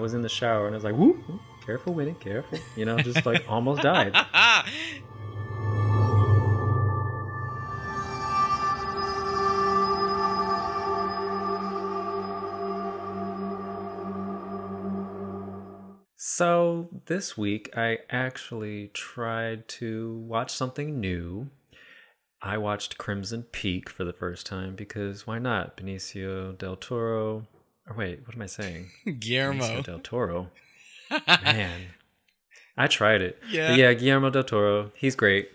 was in the shower and I was like, whoop, careful, Winnie, careful. You know, just like almost died. So this week I actually tried to watch something new. I watched Crimson Peak for the first time because why not? Benicio del Toro. Or wait, what am I saying? Guillermo Benicio del Toro. Man, I tried it. Yeah. But yeah, Guillermo del Toro. He's great.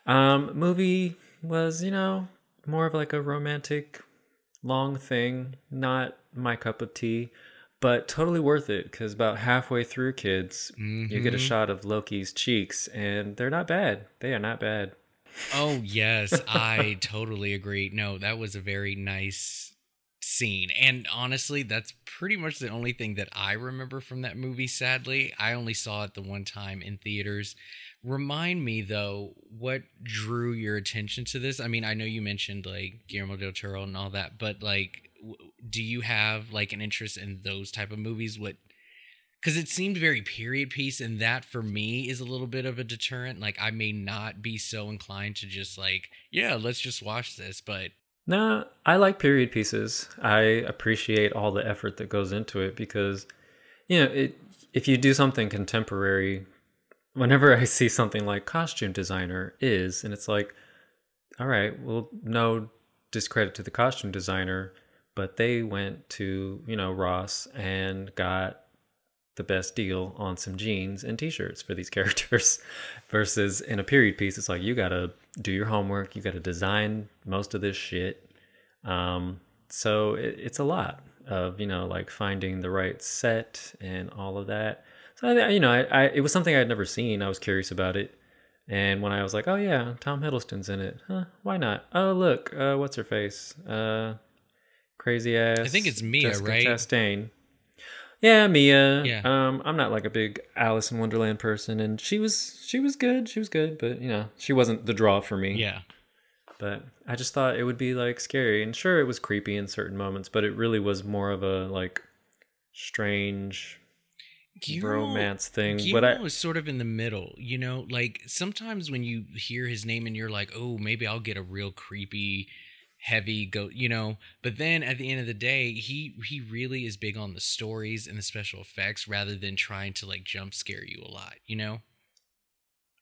Movie was, more of like a romantic, long thing. Not my cup of tea. But totally worth it because about halfway through, kids, you get a shot of Loki's cheeks, and they're not bad. They are not bad. Oh, yes, I totally agree. No, that was a very nice scene. And honestly, that's pretty much the only thing that I remember from that movie, sadly. I only saw it the one time in theaters. Remind me, though, what drew your attention to this? I mean, I know you mentioned, like, Guillermo del Toro and all that, but, like, do you have like an interest in those type of movies? Because it seemed very period piece, and that for me is a little bit of a deterrent. Like, I may not be so inclined to just like, yeah, let's just watch this. But Nah, I like period pieces. I appreciate all the effort that goes into it because, if you do something contemporary, whenever I see something like costume designer is, and it's like, all right, well, no discredit to the costume designer, but they went to, Ross and got the best deal on some jeans and t-shirts for these characters versus in a period piece. It's like, you got to do your homework. You got to design most of this shit. So it's a lot of, like finding the right set and all of that. So, it was something I'd never seen. I was curious about it. And when I was like, oh yeah, Tom Hiddleston's in it. Huh, why not? Oh, look, what's her face? Crazy ass. I think it's Mia, Jessica right? Chastain. Yeah, Mia. Yeah. I'm not like a big Alice in Wonderland person, and she was good. She was good, but she wasn't the draw for me. Yeah. But I just thought it would be like scary, and sure, it was creepy in certain moments, but it really was more of a like strange romance thing. Guillermo is sort of in the middle, like sometimes when you hear his name and you're like, oh, maybe I'll get a real creepy heavy but then at the end of the day, he really is big on the stories and the special effects rather than trying to like jump scare you a lot.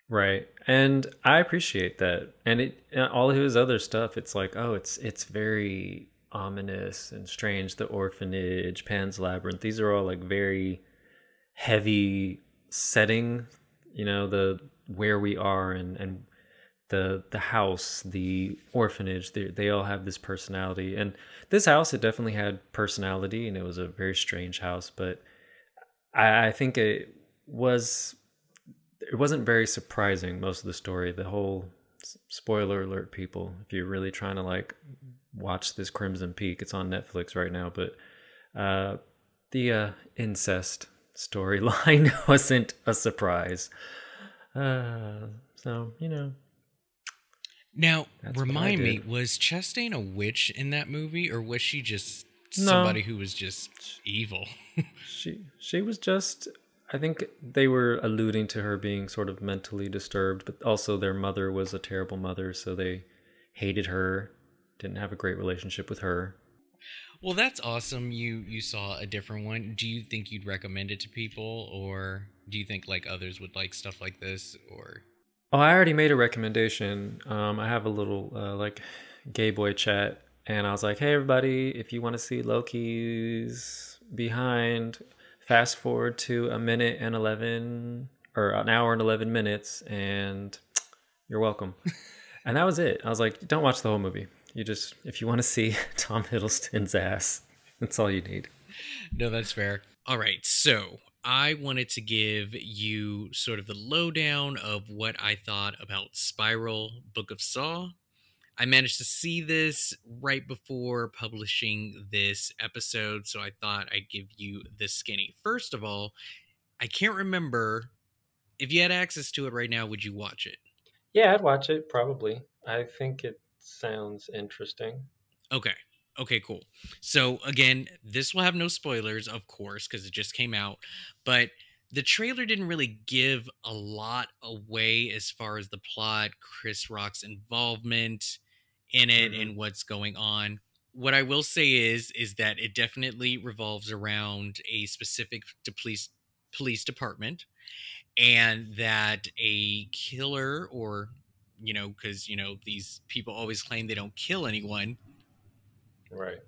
Right. And I appreciate that. And all of his other stuff, it's like, oh, it's very ominous and strange. The Orphanage, Pan's Labyrinth, these are all like very heavy setting, the where we are and the house, the orphanage, they all have this personality. And this house, it definitely had personality, and it was a very strange house, but I think it wasn't very surprising, most of the story. The whole, spoiler alert, people, if you're really trying to like watch this Crimson Peak, it's on Netflix right now, but the incest storyline wasn't a surprise. So, Now, remind me, was Chastain a witch in that movie, or was she just somebody who was just evil? She was just, I think they were alluding to her being sort of mentally disturbed, but also their mother was a terrible mother, so they hated her, didn't have a great relationship with her. Well, that's awesome. You saw a different one. Do you think you'd recommend it to people, or do you think like others would like stuff like this, or... Oh, I already made a recommendation. I have a little like gay boy chat, and I was like, hey, everybody, if you want to see Loki's behind, fast forward to a minute and 11 or an hour and 11 minutes, and you're welcome. And that was it. I was like, don't watch the whole movie. If you want to see Tom Hiddleston's ass, that's all you need. No, that's fair. All right, so I wanted to give you sort of the lowdown of what I thought about Spiral Book of Saw. I managed to see this right before publishing this episode, so I thought I'd give you the skinny. First of all, I can't remember, if you had access to it right now, would you watch it? Yeah, I'd watch it, probably. I think it sounds interesting. Okay. Okay, cool. So again, this will have no spoilers, of course, because it just came out. But the trailer didn't really give a lot away as far as the plot, Chris Rock's involvement in it, Hmm. and what's going on. What I will say is that it definitely revolves around a specific police department, and that a killer, or because these people always claim they don't kill anyone, Right.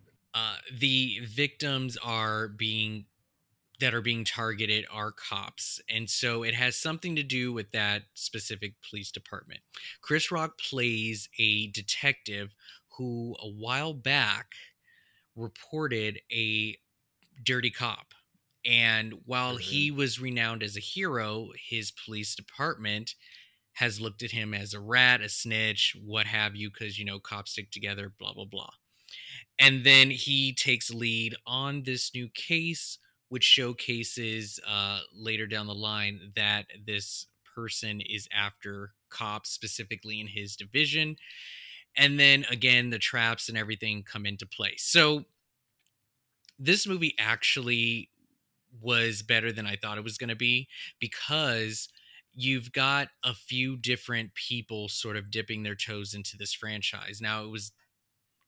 the victims are being targeted are cops, and so it has something to do with that specific police department. Chris Rock plays a detective who a while back reported a dirty cop, and while Hmm. he was renowned as a hero, his police department has looked at him as a rat, a snitch, what have you, because cops stick together, blah blah blah. And then he takes lead on this new case, which showcases later down the line that this person is after cops specifically in his division. And then again, the traps and everything come into play. So this movie actually was better than I thought it was going to be, because you've got a few different people sort of dipping their toes into this franchise. Now, it was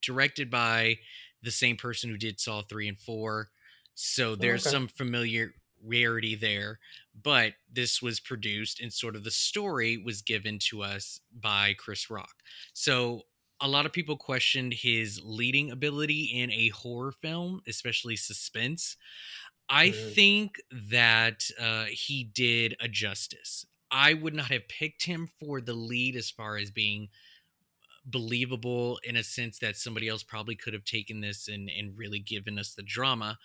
directed by the same person who did Saw 3 and 4. So Oh, there's okay. some familiarity there. But this was produced, and sort of the story was given to us by Chris Rock. So a lot of people questioned his leading ability in a horror film, especially suspense. I Hmm. think that he did a justice. I would not have picked him for the lead as far as being believable, in a sense that somebody else probably could have taken this and really given us the drama.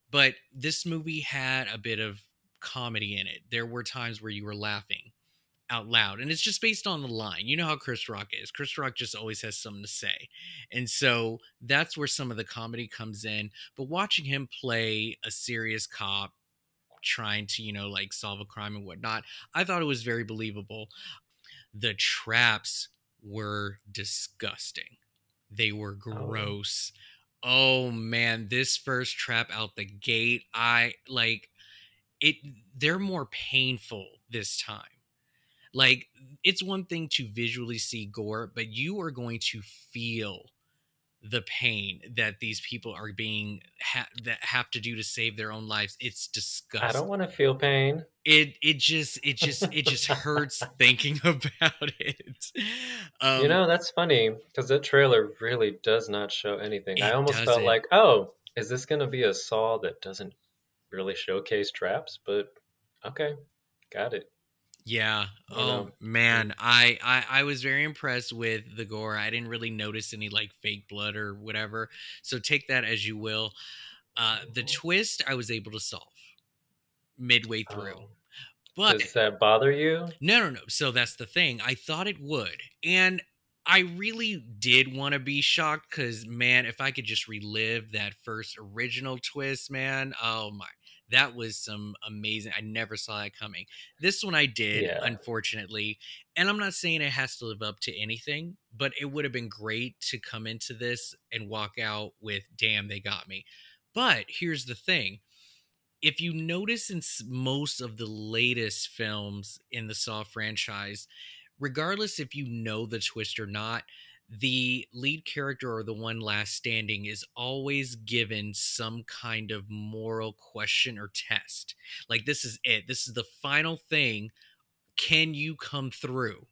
But this movie had a bit of comedy in it. There were times where you were laughing out loud, and it's just based on the line. You know how Chris Rock is. Chris Rock just always has something to say. And so that's where some of the comedy comes in. But watching him play a serious cop trying to, like solve a crime and whatnot, I thought it was very believable. The traps were disgusting. They were Oh, gross. Oh man, this first trap out the gate, I like it. They're more painful this time. Like, it's one thing to visually see gore, but you are going to feel the pain that these people are that have to do to save their own lives. It's I don't disgusting. want to feel pain. It just hurts thinking about it. Um, That's funny because that trailer really does not show anything. I it almost felt doesn't. like, oh, is this going to be a Saw that doesn't really showcase traps? But okay, got it. Yeah. I don't Oh know. Mm. man, I was very impressed with the gore. I didn't really notice any like fake blood or whatever. So take that as you will. The twist I was able to solve midway through, Oh, but does that bother you? no, no, no. So that's the thing. I thought it would. And I really did want to be shocked, because, man, if I could just relive that first original twist, man, oh my. That was some amazing. I never saw that coming. This one I did, Yeah. unfortunately. And I'm not saying it has to live up to anything, but it would have been great to come into this and walk out with, damn, they got me. But here's the thing, if you notice in most of the latest films in the Saw franchise, regardless if you know the twist or not, the lead character, or the one last standing, is always given some kind of moral question or test. Like, this is it. This is the final thing. Can you come through?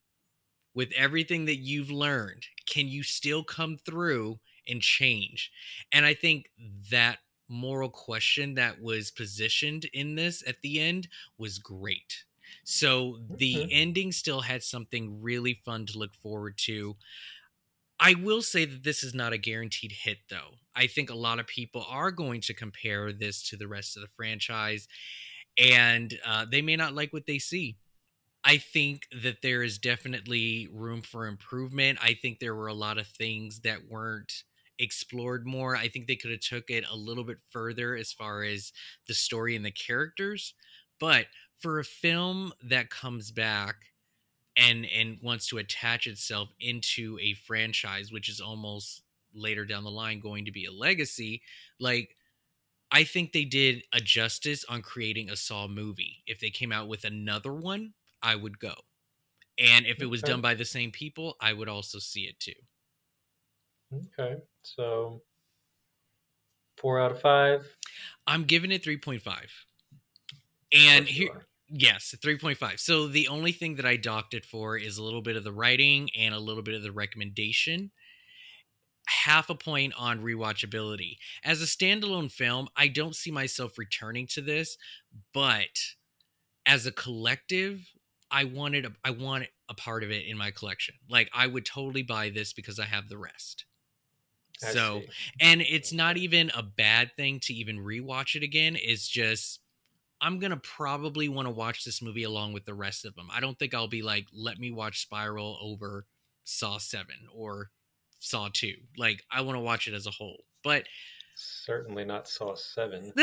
With everything that you've learned, can you still come through and change? And I think that moral question that was positioned in this at the end was great. So the Hmm. ending still had something really fun to look forward to. I will say that this is not a guaranteed hit, though. I think a lot of people are going to compare this to the rest of the franchise, and they may not like what they see. I think that there is definitely room for improvement. I think there were a lot of things that weren't explored more. I think they could have took it a little bit further as far as the story and the characters. But for a film that comes back and wants to attach itself into a franchise, which is almost later down the line going to be a legacy. Like, I think they did a justice on creating a Saw movie. If they came out with another one, I would go. And if it was done by the same people, I would also see it too. Okay. So 4 out of 5. I'm giving it 3.5. And here, Sure. yes, 3.5. So the only thing that I docked it for is a little bit of the writing and a little bit of the recommendation. Half a point on rewatchability. As a standalone film, I don't see myself returning to this, but as a collective, I want a part of it in my collection. Like, I would totally buy this because I have the rest. So, and it's not even a bad thing to even rewatch it again. It's just, I'm going to probably want to watch this movie along with the rest of them. I don't think I'll be like, let me watch Spiral over Saw 7 or Saw 2. Like, I want to watch it as a whole. But certainly not Saw 7.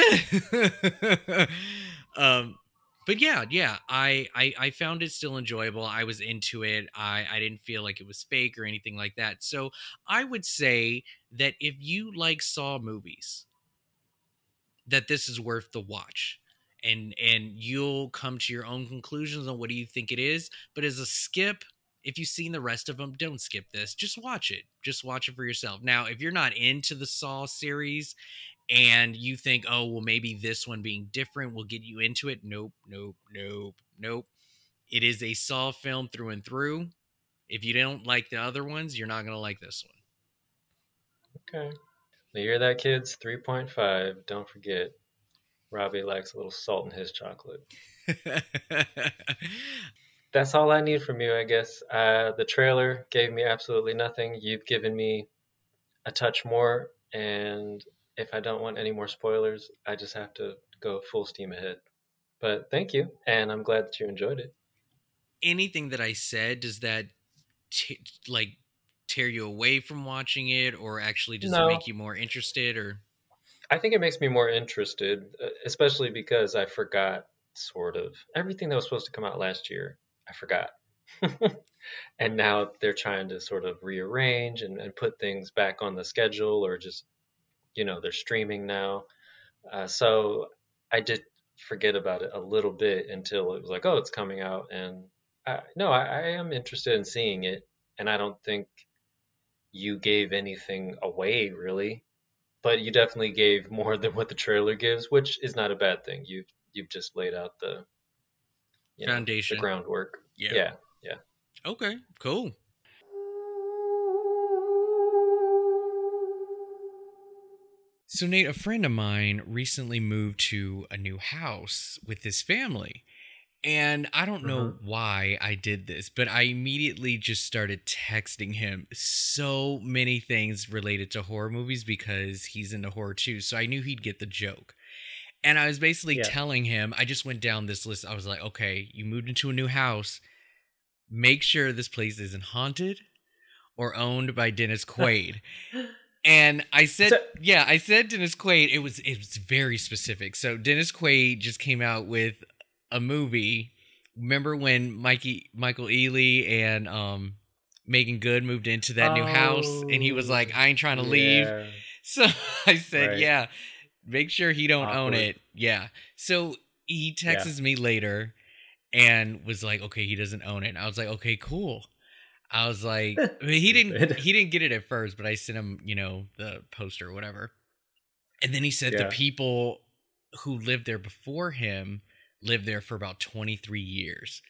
But yeah, I found it still enjoyable. I was into it. I didn't feel like it was fake or anything like that. So I would say that if you like Saw movies, that this is worth the watch. And you'll come to your own conclusions on what do you think it is. But as a skip, if you've seen the rest of them, don't skip this. Just watch it. Just watch it for yourself. Now, if you're not into the Saw series and you think, oh, well, maybe this one being different will get you into it. Nope. It is a Saw film through and through. If you don't like the other ones, you're not going to like this one. Okay. You hear that, kids? 3.5. Don't forget, Robbie likes a little salt in his chocolate. That's all I need from you, I guess. The trailer gave me absolutely nothing. You've given me a touch more, and if I don't want any more spoilers, I just have to go full steam ahead. But thank you, and I'm glad that you enjoyed it. Anything that I said, does that tear you away from watching it, or actually does it make you more interested? Or I think it makes me more interested, especially because I forgot sort of everything that was supposed to come out last year. I forgot. And now they're trying to sort of rearrange and put things back on the schedule, or just, they're streaming now. So I did forget about it a little bit until it was like, oh, it's coming out. And I am interested in seeing it. And I don't think you gave anything away, really. But you definitely gave more than what the trailer gives, which is not a bad thing. You've just laid out the foundation, the groundwork. Yeah. Okay, cool. So Nate, a friend of mine recently moved to a new house with his family. And I don't know why I did this, but I immediately just started texting him so many things related to horror movies because he's into horror too. So I knew he'd get the joke. And I was basically telling him, I just went down this list. I was like, okay, you moved into a new house. Make sure this place isn't haunted or owned by Dennis Quaid. And I said, I said Dennis Quaid. It was very specific. So Dennis Quaid just came out with a movie. Remember when Michael Ealy and Megan Good moved into that new house, and he was like, "I ain't trying to leave." So I said, make sure he don't own it. Yeah. So he texts me later and was like, "Okay, he doesn't own it." And I was like, "Okay, cool." I was like, he didn't get it at first, but I sent him, the poster or whatever. And then he said the people who lived there before him lived there for about 23 years.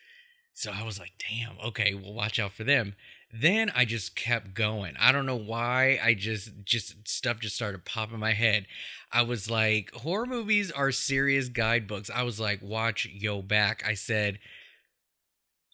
So I was like, damn, okay, we'll watch out for them. Then I just kept going. I don't know why. I just stuff just started popping in my head. I was like, horror movies are serious guidebooks. I was like, watch Yo Back. I said,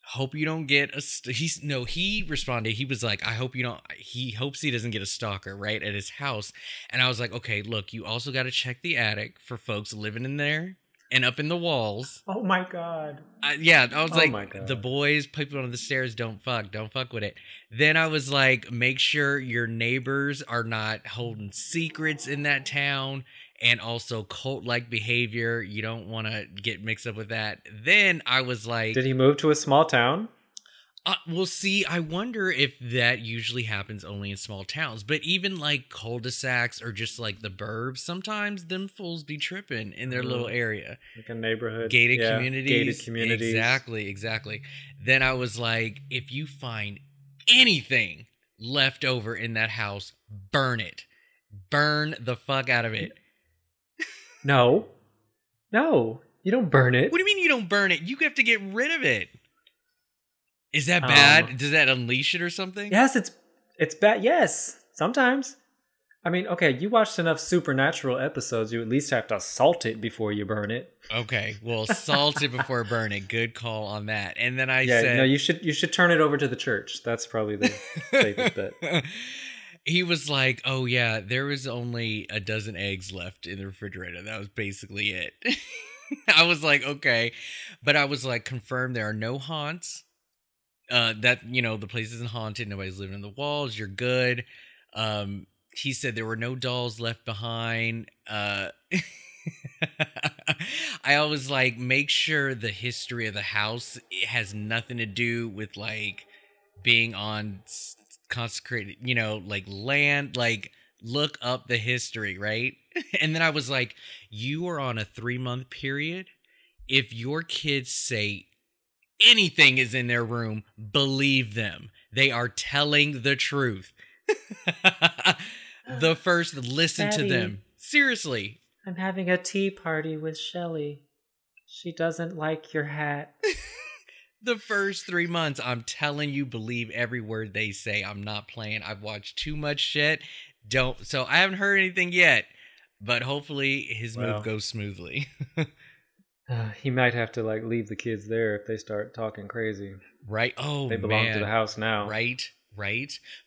hope you don't get he responded. He was like, I hope you don't, he hopes he doesn't get a stalker right at his house. And I was like, okay, look, you also got to check the attic for folks living in there and up in the walls. Oh my God. I was like, the boys, people on the stairs, don't fuck with it. Then I was like, make sure your neighbors are not holding secrets in that town, and also cult-like behavior. You don't want to get mixed up with that. Then I was like, did he move to a small town? Well, see, I wonder if that usually happens only in small towns, but even like cul-de-sacs or just like the burbs, sometimes them fools be tripping in their little area. Like a neighborhood. Gated Yeah, gated communities. communities. Exactly. Then I was like, if you find anything left over in that house, burn it. Burn the fuck out of it. No, you don't burn it. What do you mean you don't burn it? You have to get rid of it. Is that bad? Does that unleash it or something? Yes, it's bad. Yes, sometimes. I mean, okay, you watched enough Supernatural episodes. You at least have to salt it before you burn it. Okay, well, salt it before burn it. Good call on that. And then I said, no, you should turn it over to the church. That's probably the safest bet. He was like, "Oh yeah, there was only a dozen eggs left in the refrigerator. That was basically it." I was like, "Okay," but I was like, "Confirmed there are no haunts. That the place isn't haunted. Nobody's living in the walls. You're good." He said there were no dolls left behind. I always like make sure the history of the house has nothing to do with like being on consecrated, like land. Like look up the history, right? And then I was like, you are on a 3-month period. If your kids say anything is in their room, believe them. They are telling the truth. The first, listen Daddy, to them. Seriously. I'm having a tea party with Shelly. She doesn't like your hat. The first 3 months, I'm telling you, believe every word they say. I'm not playing. I've watched too much shit. So I haven't heard anything yet, but hopefully his move goes smoothly. He might have to like leave the kids there if they start talking crazy. Right? Oh, they belong to the house now. Right.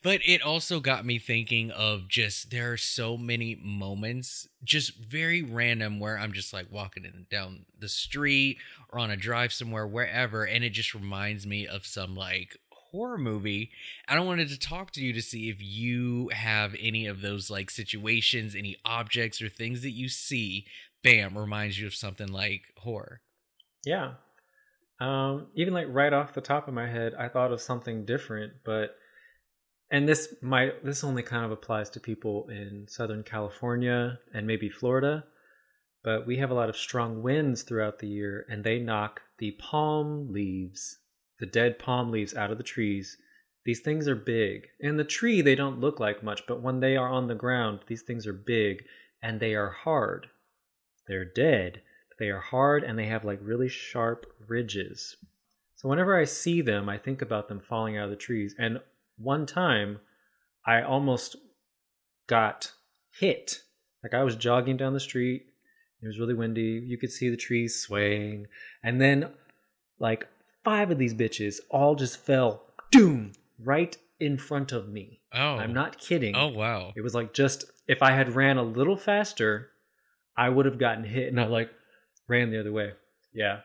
But it also got me thinking of just there are so many moments, just very random, where I'm just like walking down the street or on a drive somewhere, wherever, and it just reminds me of some like horror movie. And I wanted to talk to you to see if you have any of those like situations, any objects or things that you see, bam, reminds you of something like horror. Yeah. Even like right off the top of my head, I thought of something different, and this only kind of applies to people in Southern California and maybe Florida, but we have a lot of strong winds throughout the year, and they knock the palm leaves, the dead palm leaves, out of the trees. These things are big. In the tree, they don't look like much, but when they are on the ground, these things are big, and they are hard. They're dead, but they are hard, and they have like really sharp ridges. So whenever I see them, I think about them falling out of the trees. And one time, I almost got hit. Like I was jogging down the street. It was really windy. You could see the trees swaying. And then like 5 of these bitches all just fell, doom, right in front of me. Oh. I'm not kidding. Oh, wow. It was like just, if I had ran a little faster, I would have gotten hit. And I like ran the other way. Yeah.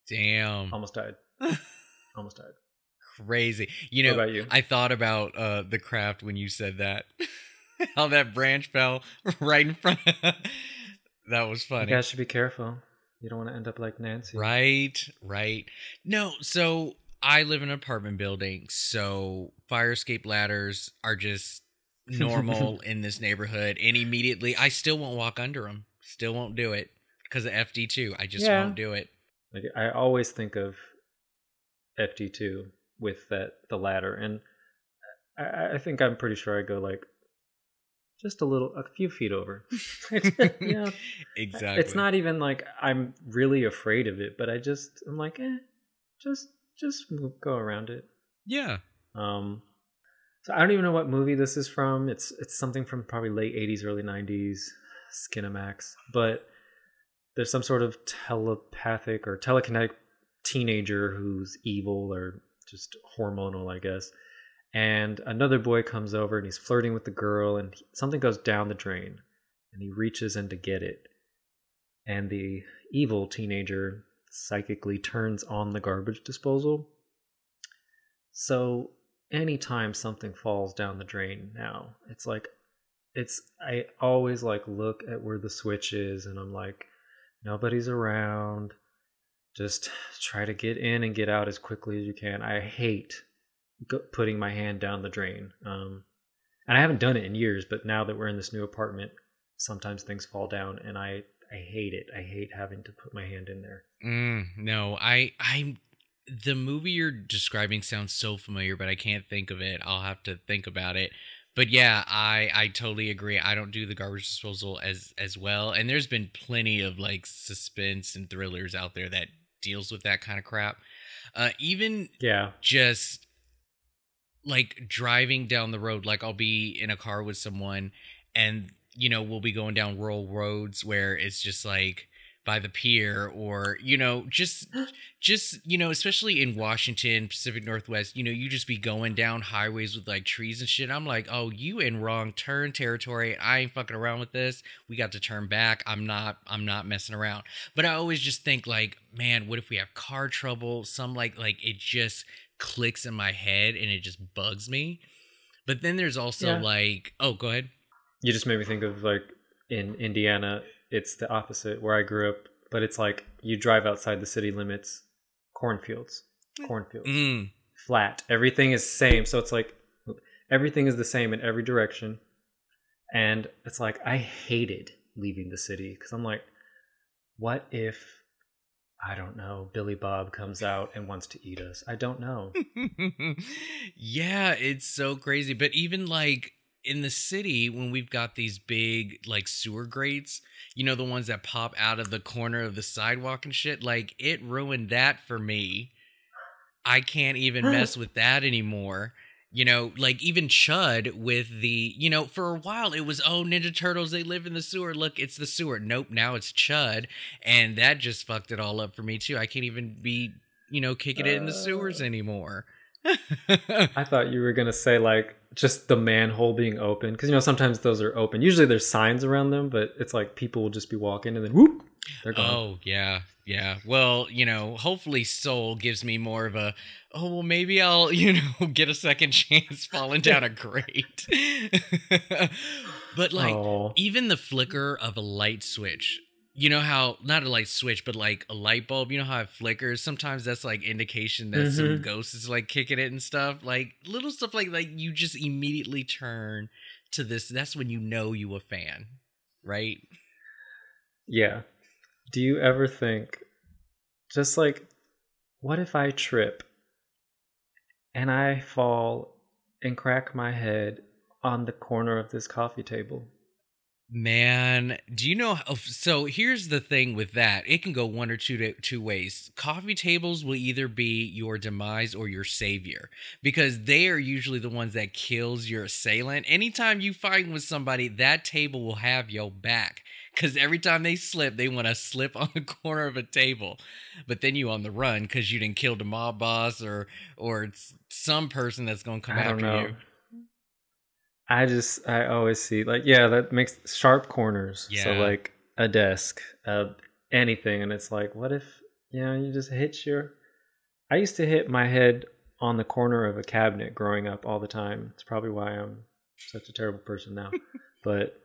Damn. Almost died. Almost died. Crazy. What about you? I thought about The Craft when you said that. How that branch fell right in front. That was funny. You guys should be careful. You don't want to end up like Nancy. Right. No, so I live in an apartment building, so fire escape ladders are just normal in this neighborhood. And immediately, I still won't walk under them. Still won't do it because of FD2. I just won't do it. Like, I always think of FD2 with the ladder, and I think I'm pretty sure I go like just a few feet over. Exactly. It's not even like I'm really afraid of it, but I'm like, just go around it. Yeah. So I don't even know what movie this is from. It's something from probably late 80s, early 90s, Skinamax. But there's some sort of telepathic or telekinetic teenager who's evil or just hormonal, I guess. And another boy comes over and he's flirting with the girl, and something goes down the drain, and he reaches in to get it. And the evil teenager psychically turns on the garbage disposal. So anytime something falls down the drain now, I always like look at where the switch is, and I'm like, nobody's around. Just try to get in and get out as quickly as you can. I hate putting my hand down the drain. And I haven't done it in years, but now that we're in this new apartment, sometimes things fall down, and I hate it. I hate having to put my hand in there. No, the movie you're describing sounds so familiar, but I can't think of it. I'll have to think about it. But yeah, I totally agree. I don't do the garbage disposal as well. And there's been plenty of like suspense and thrillers out there that deals with that kind of crap. Even just like driving down the road, like I'll be in a car with someone and we'll be going down rural roads where it's just like by the pier, or just especially in Washington, Pacific Northwest, you just be going down highways with like trees and shit. I'm like, oh, you in wrong turn territory. I ain't fucking around with this. We got to turn back. I'm not messing around. But I always just think like, man, what if we have car trouble? Some like it just clicks in my head and it just bugs me. But then there's also like, oh, go ahead. You just made me think of like in Indiana, it's the opposite where I grew up, but it's like you drive outside the city limits, cornfields, flat. Everything is same. So it's like everything is the same in every direction. And it's like I hated leaving the city because I'm like, what if, I don't know, Billy Bob comes out and wants to eat us? I don't know. Yeah, it's so crazy. But even like in the city, when we've got these big like sewer grates, the ones that pop out of the corner of the sidewalk and shit, like it ruined that for me. I can't even mess with that anymore. Like even Chud with the, for a while it was, oh, Ninja Turtles, they live in the sewer. Look, it's the sewer. Nope, now it's Chud. And that just fucked it all up for me too. I can't even be, kicking it in the sewers anymore. I thought you were going to say like just the manhole being open. Because, sometimes those are open. Usually there's signs around them, but it's like people will just be walking and then whoop, they're gone. Oh, yeah. Yeah. Well, hopefully Soul gives me more of a, oh, well, maybe I'll, get a second chance falling down a grate. But like even the flicker of a light switch, how, not a light switch, but like a light bulb, how it flickers? Sometimes that's like indication that some ghost is like kicking it and stuff. Like little stuff like you just immediately turn to this. That's when you a fan, right? Yeah. Do you ever think, just like, what if I trip and I fall and crack my head on the corner of this coffee table? Man, do you know? So here's the thing with that. It can go one or two ways. Coffee tables will either be your demise or your savior, because they are usually the ones that kills your assailant. Anytime you fight with somebody, that table will have your back, because every time they slip, they want to slip on the corner of a table. But then you on the run because you didn't kill the mob boss or some person that's going to come after you. I always see like, that makes sharp corners. Yeah. So like a desk, anything. And it's like, what if, you just hit I used to hit my head on the corner of a cabinet growing up all the time. It's probably why I'm such a terrible person now. But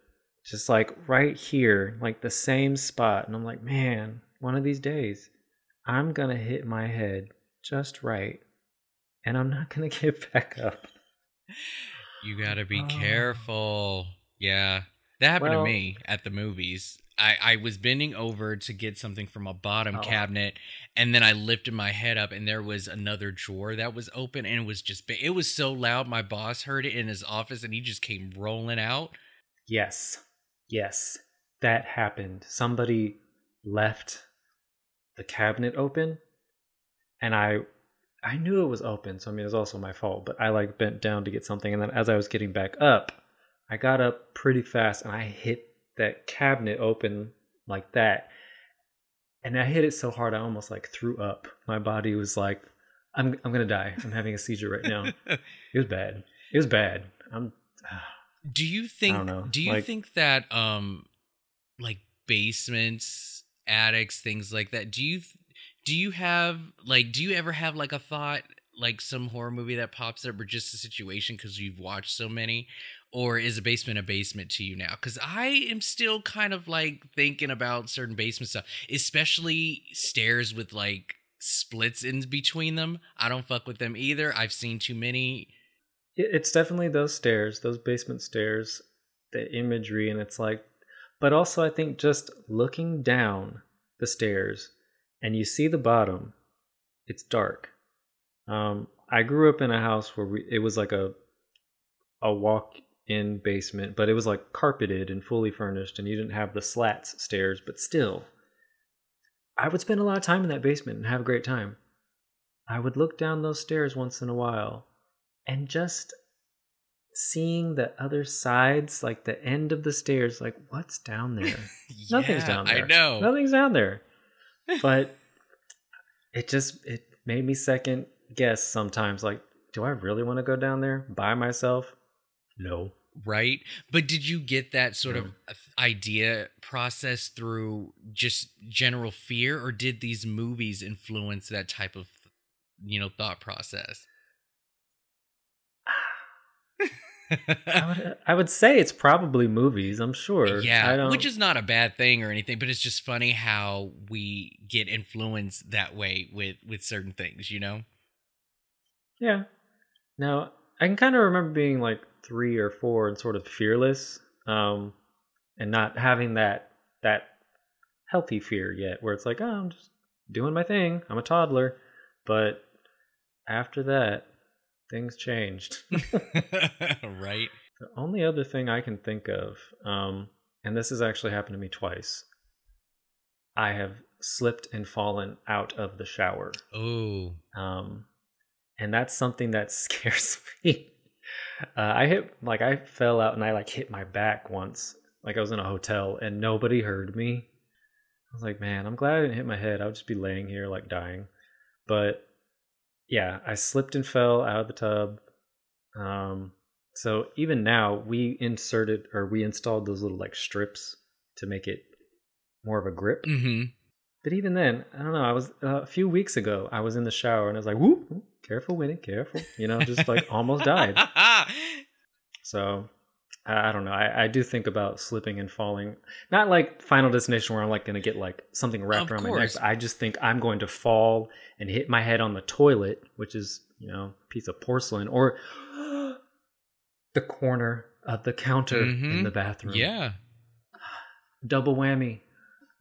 just like right here, like the same spot. And I'm like, man, one of these days I'm going to hit my head just right. And I'm not going to get back up. You gotta be careful. Yeah. That happened to me at the movies. I was bending over to get something from a bottom cabinet, and then I lifted my head up and there was another drawer that was open, and it was so loud my boss heard it in his office and he just came rolling out. Yes. That happened. Somebody left the cabinet open, and I knew it was open, so I mean, it was also my fault, but I like bent down to get something, and then as I was getting back up, I got up pretty fast, and I hit that cabinet open like that, and I hit it so hard I almost like threw up. My body was like, I'm gonna die. I'm having a seizure right now. It was bad. Do you think? I don't know. Do you think that like basements, attics, things like that? Do you ever have like a thought, like some horror movie that pops up, or just a situation because you've watched so many? Or is a basement to you now? Because I am still kind of like thinking about certain basement stuff, especially stairs with like splits in between them. I don't fuck with them either. I've seen too many. It's definitely those stairs, those basement stairs, the imagery, and it's like, but also I think just looking down the stairs and you see the bottom, it's dark. I grew up in a house where it was like a walk-in basement, but it was like carpeted and fully furnished, and you didn't have the slats stairs, but still, I would spend a lot of time in that basement and have a great time. I would look down those stairs once in a while, and just seeing the other sides, like the end of the stairs, like, what's down there? Yeah, Nothing's down there. I know. Nothing's down there. But it made me second guess sometimes, like, do I really want to go down there by myself? No. Right? But did you get that sort of idea process through just general fear, or did these movies influence that type of, thought process? I would say it's probably movies, I'm sure. Yeah, which is not a bad thing or anything, but it's just funny how we get influenced that way with certain things, Yeah. Now, I can kind of remember being like 3 or 4 and sort of fearless, and not having that healthy fear yet, where it's like, oh, I'm just doing my thing. I'm a toddler. But after that, things changed. Right. The only other thing I can think of, and this has actually happened to me twice, I have slipped and fallen out of the shower. Oh. And that's something that scares me. I fell out and I hit my back once. Like I was in a hotel and nobody heard me. I was like, man, I'm glad I didn't hit my head. I would just be laying here like dying. But yeah, I slipped and fell out of the tub. So even now we installed those little strips to make it more of a grip. Mm-hmm. But even then, I don't know. I was a few weeks ago, I was in the shower and I was like, whoop, careful, Winnie, careful. Just almost died. So I don't know. I do think about slipping and falling. Not like Final Destination where I'm going to get something wrapped around my neck. But I just think I'm going to fall and hit my head on the toilet, which is, a piece of porcelain, or the corner of the counter in the bathroom. Yeah. Double whammy,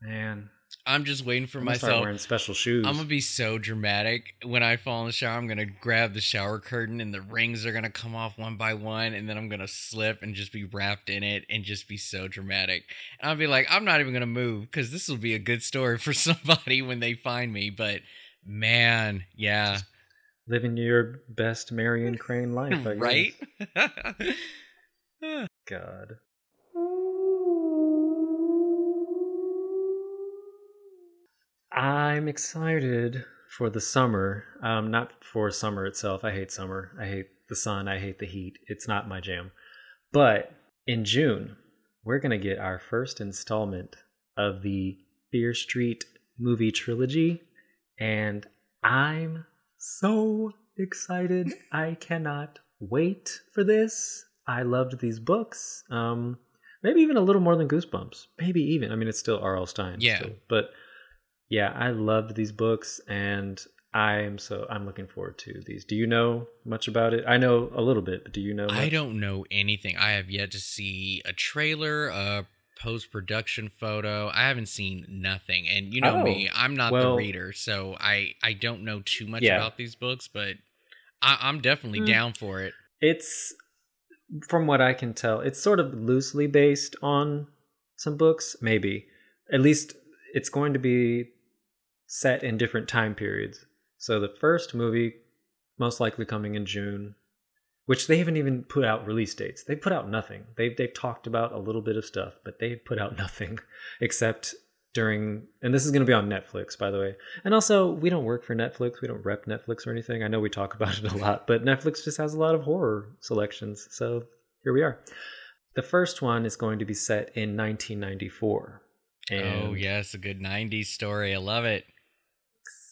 man. I'm just waiting for myself. Start wearing special shoes. I'm gonna be so dramatic when I fall in the shower. I'm gonna grab the shower curtain, and the rings are gonna come off one by one, and then I'm gonna slip and just be wrapped in it, and just be so dramatic. And I'll be like, I'm not even gonna move because this will be a good story for somebody when they find me. But man, yeah, just living your best Marion Crane life, I right? God. I'm excited for the summer. Not for summer itself. I hate summer. I hate the sun. I hate the heat. It's not my jam. But in June, we're going to get our first installment of the FearStreet movie trilogy. And I'm so excited. I cannot wait for this. I loved these books. Maybe even a little more than Goosebumps. Maybe even. I mean, it's still R.L. Stine. Yeah. Still, but yeah, I loved these books, and I'm looking forward to these. Do you know much about it? I know a little bit, but do you know much? I don't know anything. I have yet to see a trailer, a post-production photo. I haven't seen nothing. And me, I'm not the reader, so I don't know too much about these books, but I'm definitely down for it. It's, from what I can tell, it's sort of loosely based on some books, maybe. At least it's going to be set in different time periods. So the first movie, most likely coming in June, which they haven't even put out release dates. They put out nothing. They've talked about a little bit of stuff, but they've put out nothing except during, and this is going to be on Netflix, by the way. And also, we don't work for Netflix. We don't rep Netflix or anything. I know we talk about it a lot, but Netflix just has a lot of horror selections. So here we are. The first one is going to be set in 1994. And oh, yes, a good 90s story. I love it.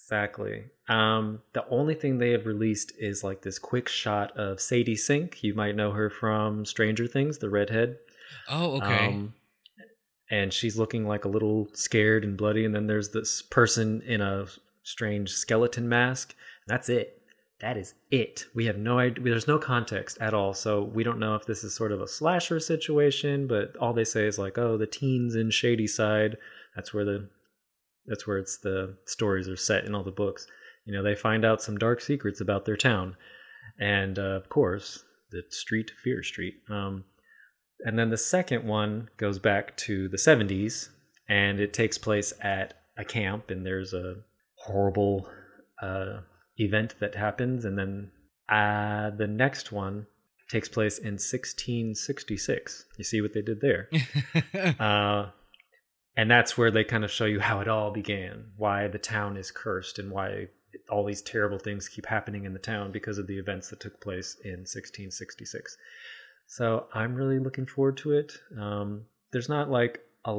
Exactly. The only thing they have released is this quick shot of Sadie Sink. You might know her from Stranger Things, the redhead. Oh, okay. And she's looking a little scared and bloody. And then there's this person in a strange skeleton mask. That's it. That is it. We have no idea. There's no context at all. So we don't know if this is sort of a slasher situation, but all they say is like, oh, the teens in Shadyside. That's where it's the stories are set in all the books. You know, they find out some dark secrets about their town. And of course, the street, FearStreet. And then the second one goes back to the 70s, and it takes place at a camp, and there's a horrible event that happens. And then the next one takes place in 1666. You see what they did there? And that's where they kind of show you how it all began, why the town is cursed, and why all these terrible things keep happening in the town because of the events that took place in 1666. So I'm really looking forward to it. There's not like there's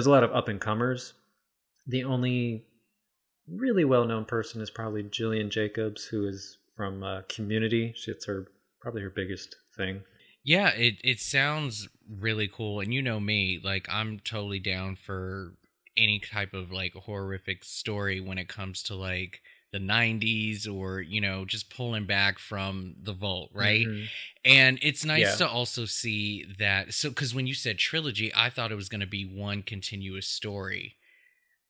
a lot of up and comers. The only really well-known person is probably Gillian Jacobs, who is from Community. It's probably her biggest thing. Yeah, it sounds really cool. And you know me, like I'm totally down for any type of like horrific story when it comes to like the 90s or, you know, just pulling back from the vault, right? Mm-hmm. And it's nice to also see that. So, because when you said trilogy, I thought it was going to be one continuous story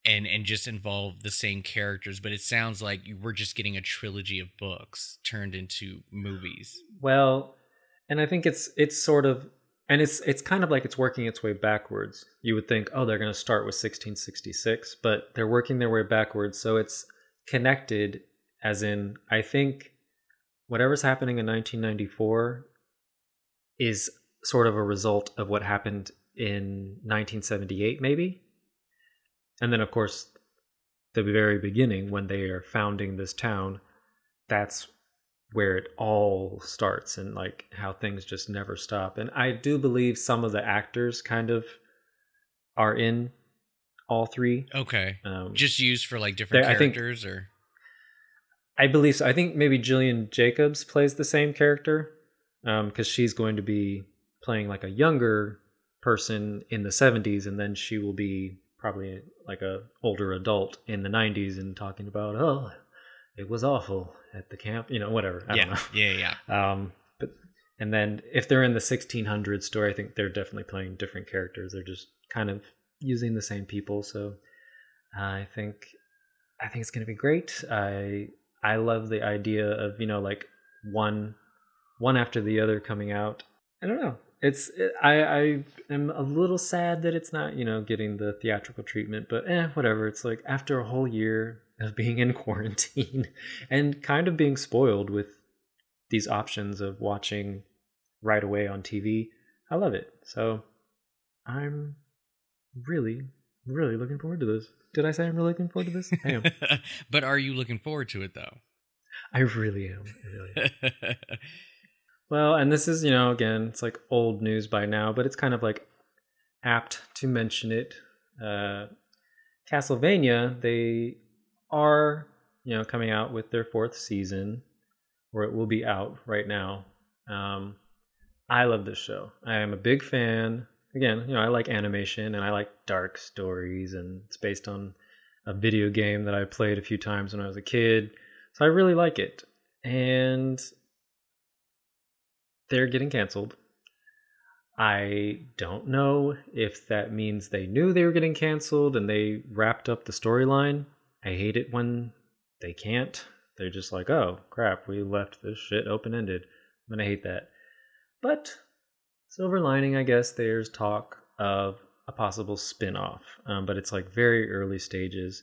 and just involve the same characters. But it sounds like we're just getting a trilogy of books turned into movies. Well, and I think it's sort of, and it's kind of like it's working its way backwards. You would think, oh, they're going to start with 1666, but they're working their way backwards. So it's connected, as in, I think whatever's happening in 1994 is sort of a result of what happened in 1978, maybe. And then, of course, the very beginning, when they are founding this town, that's where it all starts, and like how things just never stop. And I do believe some of the actors kind of are in all three. Okay. Just used for like different characters, or? I believe so. I think maybe Gillian Jacobs plays the same character, because she's going to be playing like a younger person in the 70s, and then she will be probably like a older adult in the 90s and talking about, oh, it was awful at the camp, you know, whatever. I don't know. Yeah. But and then if they're in the 1600s story, I think they're definitely playing different characters. They're just kind of using the same people. So I think it's going to be great. I love the idea of, you know, like one after the other coming out. I don't know. I am a little sad that it's not, you know, getting the theatrical treatment, but whatever. It's like after a whole year of being in quarantine and kind of being spoiled with these options of watching right away on TV, I love it. So I'm really, really looking forward to this. Did I say I'm really looking forward to this? I am. But are you looking forward to it, though? I really am. Well, and this is, you know, again, it's like old news by now, but it's kind of like apt to mention it. Castlevania, they are, you know, coming out with their 4th season, or it will be out right now. I love this show. I am a big fan. Again, you know, I like animation and I like dark stories, and it's based on a video game that I played a few times when I was a kid. So I really like it. And they're getting canceled. I don't know if that means they knew they were getting canceled and they wrapped up the storyline. I hate it when they can't. They're just like, oh, crap, we left this shit open-ended. I'm going to hate that. But silver lining, I guess, there's talk of a possible spinoff. But it's like very early stages.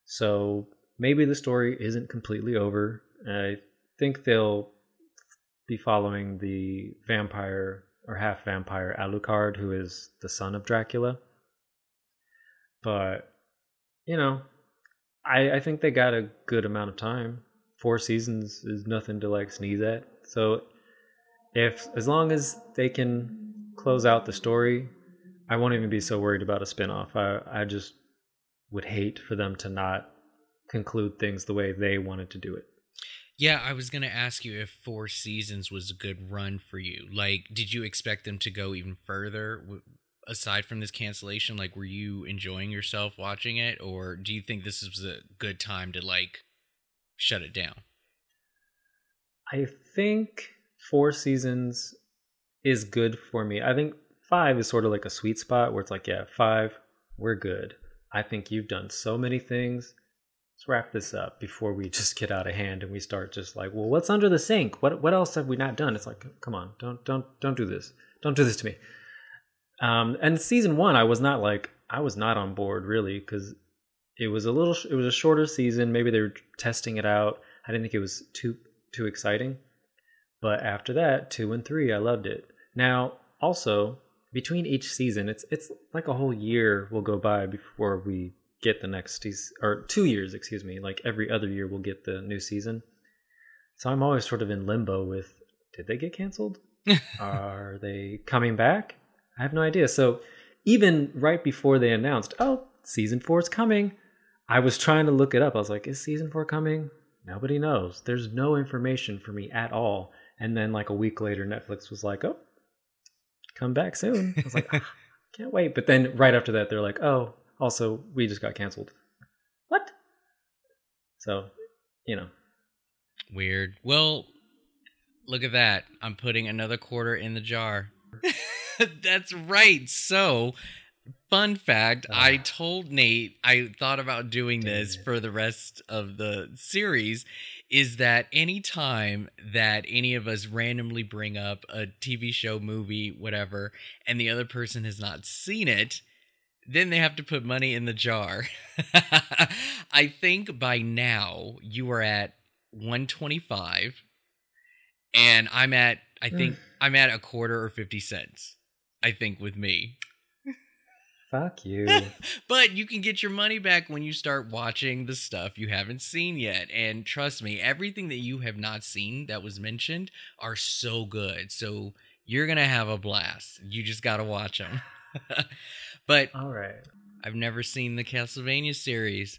So maybe the story isn't completely over. I think they'll be following the vampire or half vampire Alucard, who is the son of Dracula. But, you know, I think they got a good amount of time. 4 seasons is nothing to like sneeze at. So as long as they can close out the story, I won't even be so worried about a spinoff. I just would hate for them to not conclude things the way they wanted to do it. Yeah, I was going to ask you if 4 seasons was a good run for you. Like, did you expect them to go even further? aside from this cancellation, like, were you enjoying yourself watching it, or do you think this was a good time to like shut it down? I think 4 seasons is good for me. I think 5 is sort of like a sweet spot where it's like, yeah, 5, we're good. I think you've done so many things. Let's wrap this up before we just get out of hand and we start just like, well, what's under the sink? What else have we not done? It's like, come on, don't do this. Don't do this to me. And season 1, I was not on board really, because it was a shorter season. Maybe they were testing it out. I didn't think it was too exciting. But after that, 2 and 3, I loved it. Now, also, between each season, it's like a whole year will go by before we get the next season, or 2 years, excuse me. Like every other year we'll get the new season. So I'm always sort of in limbo with, did they get canceled? Are they coming back? I have no idea. So even right before they announced, oh, season 4 is coming, I was trying to look it up. I was like, is season 4 coming? Nobody knows. There's no information for me at all. And then like a week later, Netflix was like, oh, come back soon. I was like, can't wait. But then right after that, they're like, oh, also, we just got canceled. What? So, Weird. Well, look at that. I'm putting another quarter in the jar. That's right. So, fun fact, I told Nate I thought about doing this for the rest of the series, is that anytime that any of us randomly bring up a TV show, movie, whatever, and the other person has not seen it, then they have to put money in the jar. I think by now you are at 125, and I think I'm at a quarter or 50 cents. I think with me. Fuck you. But you can get your money back when you start watching the stuff you haven't seen yet. And trust me, everything that you have not seen that was mentioned are so good. So you're going to have a blast. You just got to watch them. But all right. I've never seen the Castlevania series.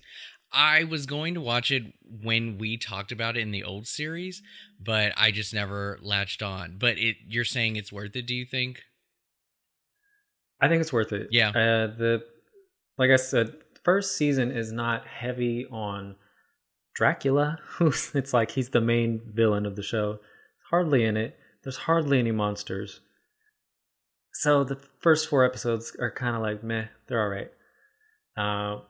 I was going to watch it when we talked about it in the old series, but I just never latched on. But you're saying it's worth it, do you think? I think it's worth it. Yeah. Like I said, first season is not heavy on Dracula. It's like he's the main villain of the show. Hardly in it. There's hardly any monsters. So the first 4 episodes are kind of like meh. They're all right.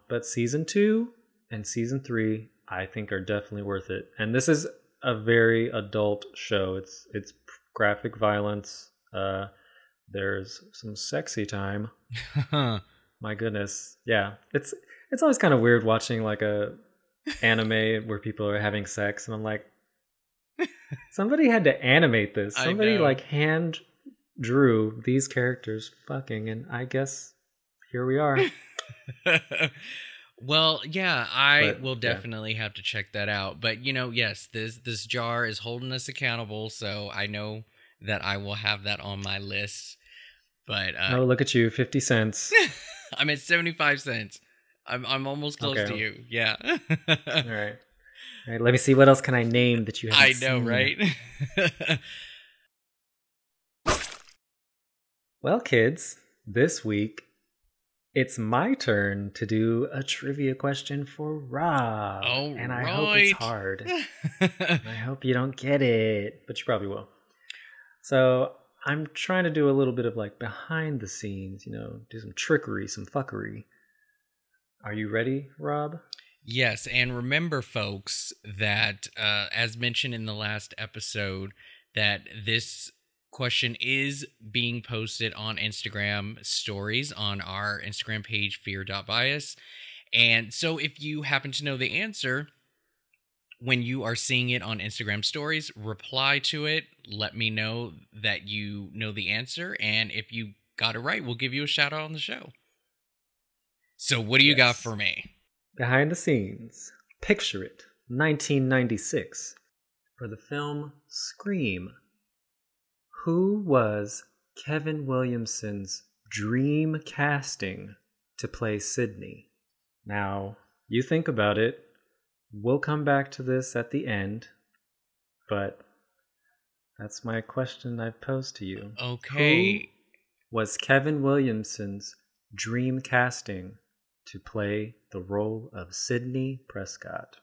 But season 2 and season 3, I think, are definitely worth it. And this is a very adult show. It's graphic violence. There's some sexy time. My goodness. Yeah. It's always kind of weird watching like a anime where people are having sex, and I'm like, somebody had to animate this. Somebody like hand drew these characters fucking, and I guess here we are. Well, yeah, I will definitely have to check that out. But yes, this jar is holding us accountable, so I know that I will have that on my list. But oh, look at you, 50 cents. I'm at 75 cents. I'm almost close to you. Yeah. All right. Let me see, what else can I name that you haven't seen? I know, right? Well, kids, this week it's my turn to do a trivia question for Rob. Oh, and I hope it's hard. I hope you don't get it, but you probably will. So I'm trying to do a little bit of like behind the scenes, do some trickery, some fuckery. Are you ready, Rob? Yes, and remember, folks, that as mentioned in the last episode, that this question is being posted on Instagram stories on our Instagram page, FearBias. And so if you happen to know the answer, when you are seeing it on Instagram stories, reply to it. Let me know that you know the answer. And if you got it right, we'll give you a shout out on the show. So what do you got for me? Behind the scenes. Picture it. 1996. For the film Scream. Who was Kevin Williamson's dream casting to play Sidney? Now, you think about it. We'll come back to this at the end, but that's my question I've posed to you. Okay. Who was Kevin Williamson's dream casting to play the role of Sidney Prescott?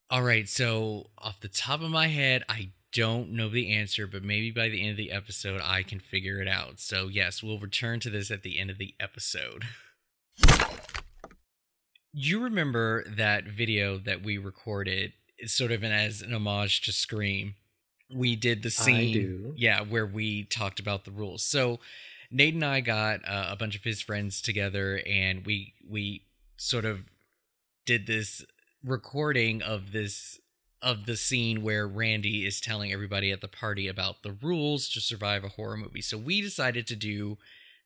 All right, so off the top of my head, I don't know the answer, but maybe by the end of the episode, I can figure it out. So yes, we'll return to this at the end of the episode. You remember that video that we recorded, sort of as an homage to Scream? We did the scene, I do. Yeah, where we talked about the rules. So Nate and I got a bunch of his friends together, and we sort of did this recording of the scene where Randy is telling everybody at the party about the rules to survive a horror movie. So we decided to do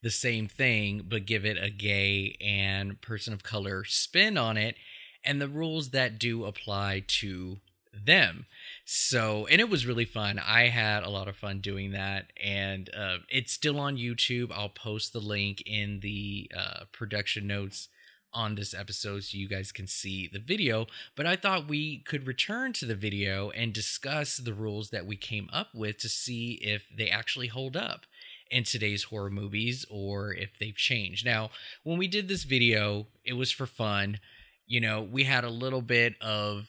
the same thing, but give it a gay and person of color spin on it, and the rules that do apply to them. So, and it was really fun. I had a lot of fun doing that, and it's still on YouTube. I'll post the link in the production notes on this episode so you guys can see the video. But I thought we could return to the video and discuss the rules that we came up with to see if they actually hold up in today's horror movies or if they've changed. Now, when we did this video, it was for fun. You know, we had a little bit of,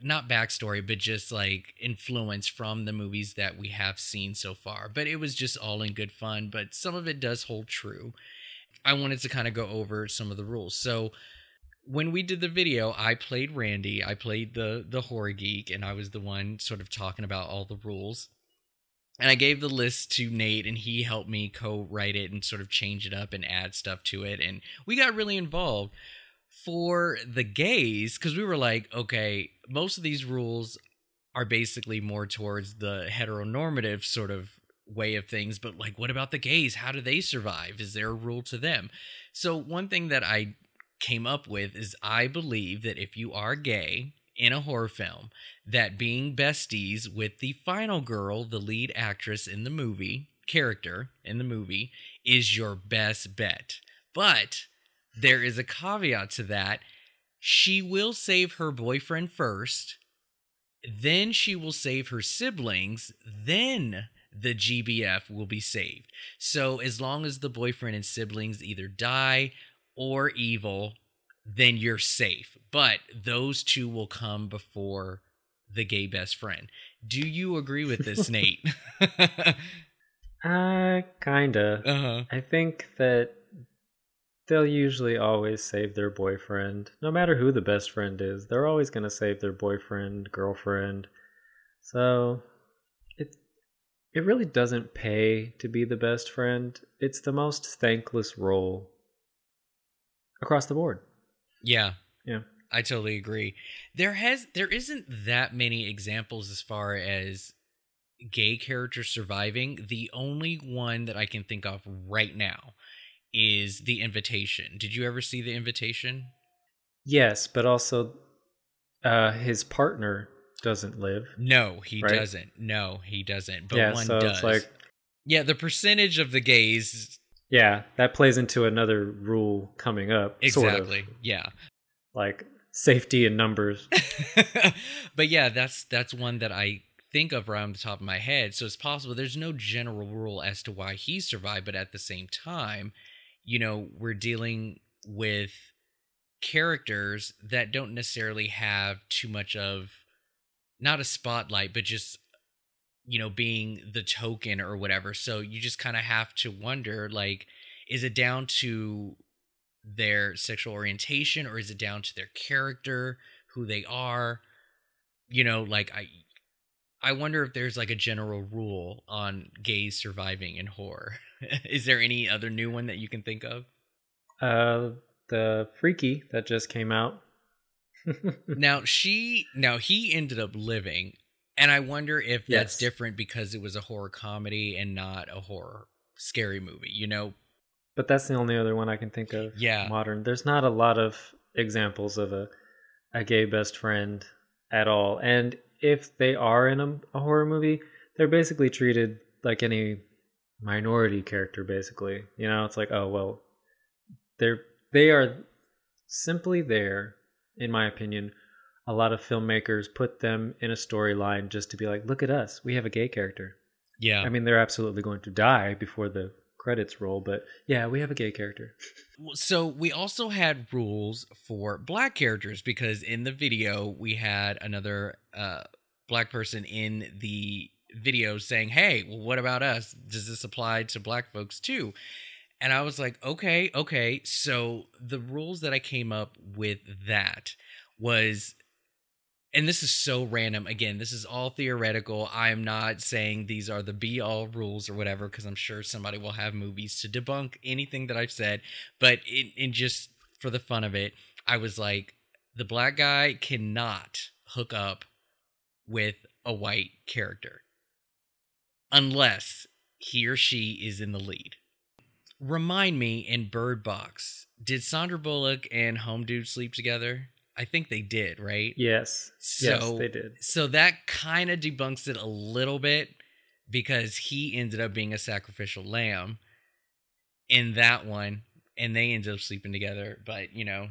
not backstory, but just like influence from the movies that we have seen so far. But it was just all in good fun, but some of it does hold true. I wanted to kind of go over some of the rules. So when we did the video, I played Randy. I played the horror geek, and I was the one sort of talking about all the rules. And I gave the list to Nate, and he helped me co-write it and sort of change it up and add stuff to it. And we got really involved. For the gays, because we were like, okay, most of these rules are basically more towards the heteronormative sort of way of things, but like, what about the gays? How do they survive? Is there a rule to them? So one thing that I came up with is I believe that if you are gay in a horror film, that being besties with the final girl, the lead actress in the movie, character in the movie, is your best bet. But there is a caveat to that. She will save her boyfriend first, then she will save her siblings, then the GBF will be saved. So as long as the boyfriend and siblings either die or evil, then you're safe. But those two will come before the gay best friend. Do you agree with this, Nate? Kinda. Uh-huh. I think that they'll usually always save their boyfriend. No matter who the best friend is, they're always going to save their boyfriend, girlfriend. So it really doesn't pay to be the best friend. It's the most thankless role across the board. Yeah. Yeah. I totally agree. There isn't that many examples as far as gay characters surviving. The only one that I can think of right now is The Invitation. Did you ever see The Invitation? Yes, but also his partner doesn't live. No, he right? doesn't. No, he doesn't. But yeah, one so does. It's like, yeah, the percentage of the gays. Yeah, that plays into another rule coming up. Exactly. Sort of. Yeah. Like safety in numbers. But yeah, that's one that I think of around the top of my head. So it's possible there's no general rule as to why he survived, but at the same time, you know, we're dealing with characters that don't necessarily have too much of, not a spotlight, but just, you know, being the token or whatever. So you just kind of have to wonder, like, is it down to their sexual orientation, or is it down to their character, who they are? You know, like, I wonder if there's like a general rule on gays surviving in horror. Is there any other new one that you can think of? The Freaky that just came out. Now he ended up living, and I wonder if that's different because it was a horror comedy and not a horror scary movie, you know? But that's the only other one I can think of. Yeah. Modern. There's not a lot of examples of a gay best friend at all. And if they are in a horror movie, they're basically treated like any minority character, basically. You know, it's like, oh, well, they are simply there, in my opinion. A lot of filmmakers put them in a storyline just to be like, look at us, we have a gay character. Yeah. I mean, they're absolutely going to die before the credits roll. But yeah, we have a gay character. So we also had rules for black characters because in the video we had another black person in the video saying, hey, well, what about us? Does this apply to black folks too? And I was like, okay. So the rules that I came up with that was, and this is so random. Again, this is all theoretical. I am not saying these are the be-all rules or whatever, because I'm sure somebody will have movies to debunk anything that I've said. But in just for the fun of it, I was like, the black guy cannot hook up with a white character unless he or she is in the lead. Remind me, in Bird Box, did Sandra Bullock and Home Dude sleep together? I think they did, right? Yes. Yes, they did. So that kind of debunks it a little bit because he ended up being a sacrificial lamb in that one, and they ended up sleeping together. But, you know,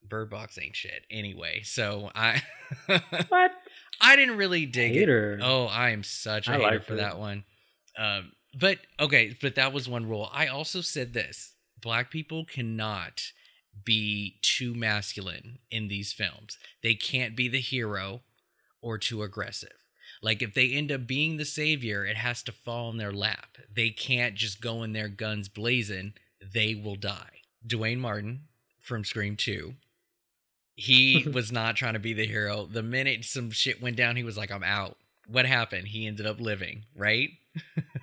Bird Box ain't shit anyway. So I... What? I didn't really dig Hater. it. Oh, I am such a hater for that one. But, okay, but that was one rule. I also said this. Black people cannot be too masculine in these films. They can't be the hero or too aggressive. Like, if they end up being the savior, it has to fall in their lap. They can't just go in there guns blazing. They will die. Dwayne Martin from Scream 2, he was not trying to be the hero. The minute some shit went down, he was like, I'm out. What happened? He ended up living, right?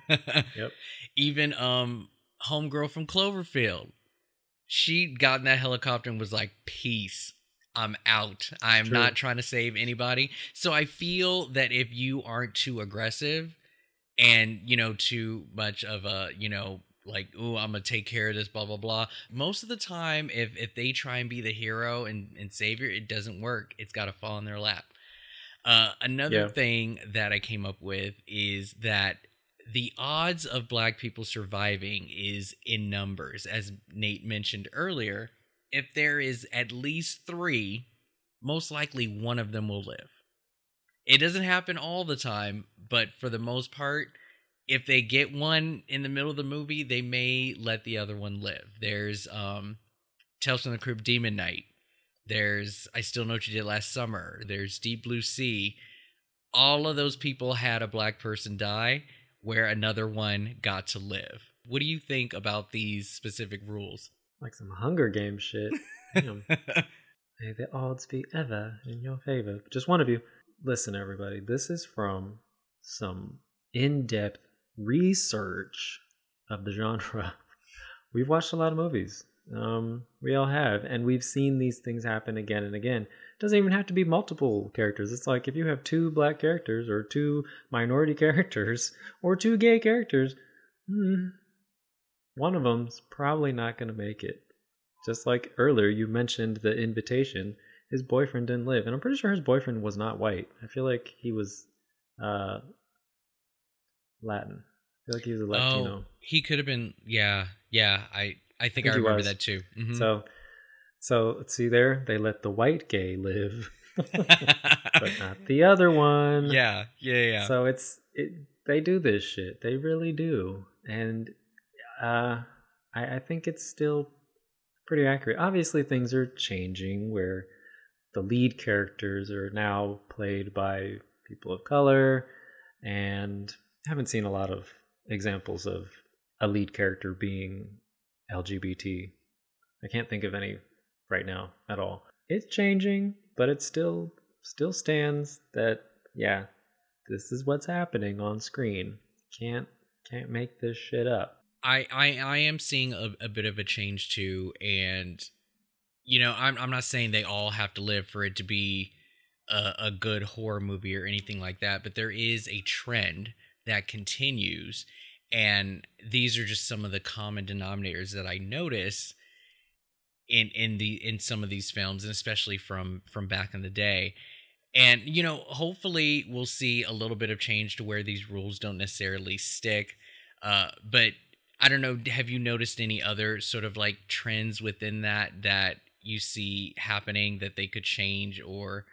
Yep. Even homegirl from Cloverfield, she got in that helicopter and was like, peace, I'm out. I'm not trying to save anybody. So I feel that if you aren't too aggressive and, you know, too much of a, you know, like, ooh, I'm gonna take care of this, blah, blah, blah. Most of the time, if they try and be the hero and savior, it doesn't work. It's got to fall in their lap. Another thing that I came up with is that the odds of black people surviving is in numbers. As Nate mentioned earlier, if there is at least 3, most likely one of them will live. It doesn't happen all the time, but for the most part, if they get one in the middle of the movie, they may let the other one live. There's Tales from the Crypt Demon Knight. There's I Still Know What You Did Last Summer. There's Deep Blue Sea. All of those people had a black person die where another one got to live. What do you think about these specific rules? Like some Hunger Games shit. Damn. May the odds be ever in your favor. Just one of you. Listen, everybody, this is from some in-depth research of the genre. We've watched a lot of movies. We all have, and we've seen these things happen again and again. It doesn't even have to be multiple characters. It's like if you have 2 black characters or 2 minority characters or 2 gay characters, one of them's probably not going to make it. Just like earlier you mentioned the Invitation, his boyfriend didn't live, and I'm pretty sure his boyfriend was not white. I feel like he was Latin. I feel like he was a Latino. Oh, he could have been. Yeah. I think I remember that too. Mm-hmm. So see there, they let the white gay live, but not the other one. Yeah. So they do this shit. They really do, and I think it's still pretty accurate. Obviously, things are changing where the lead characters are now played by people of color, and I haven't seen a lot of examples of a lead character being LGBT. I can't think of any right now at all. It's changing, but it still stands that this is what's happening on screen. Can't make this shit up. I am seeing a bit of a change too, and you know, I'm not saying they all have to live for it to be a good horror movie or anything like that, but there is a trend that continues. And these are just some of the common denominators that I notice in some of these films, and especially from back in the day. And, you know, hopefully we'll see a little bit of change to where these rules don't necessarily stick. But I don't know, have you noticed any other sort of like trends within that you see happening that they could change or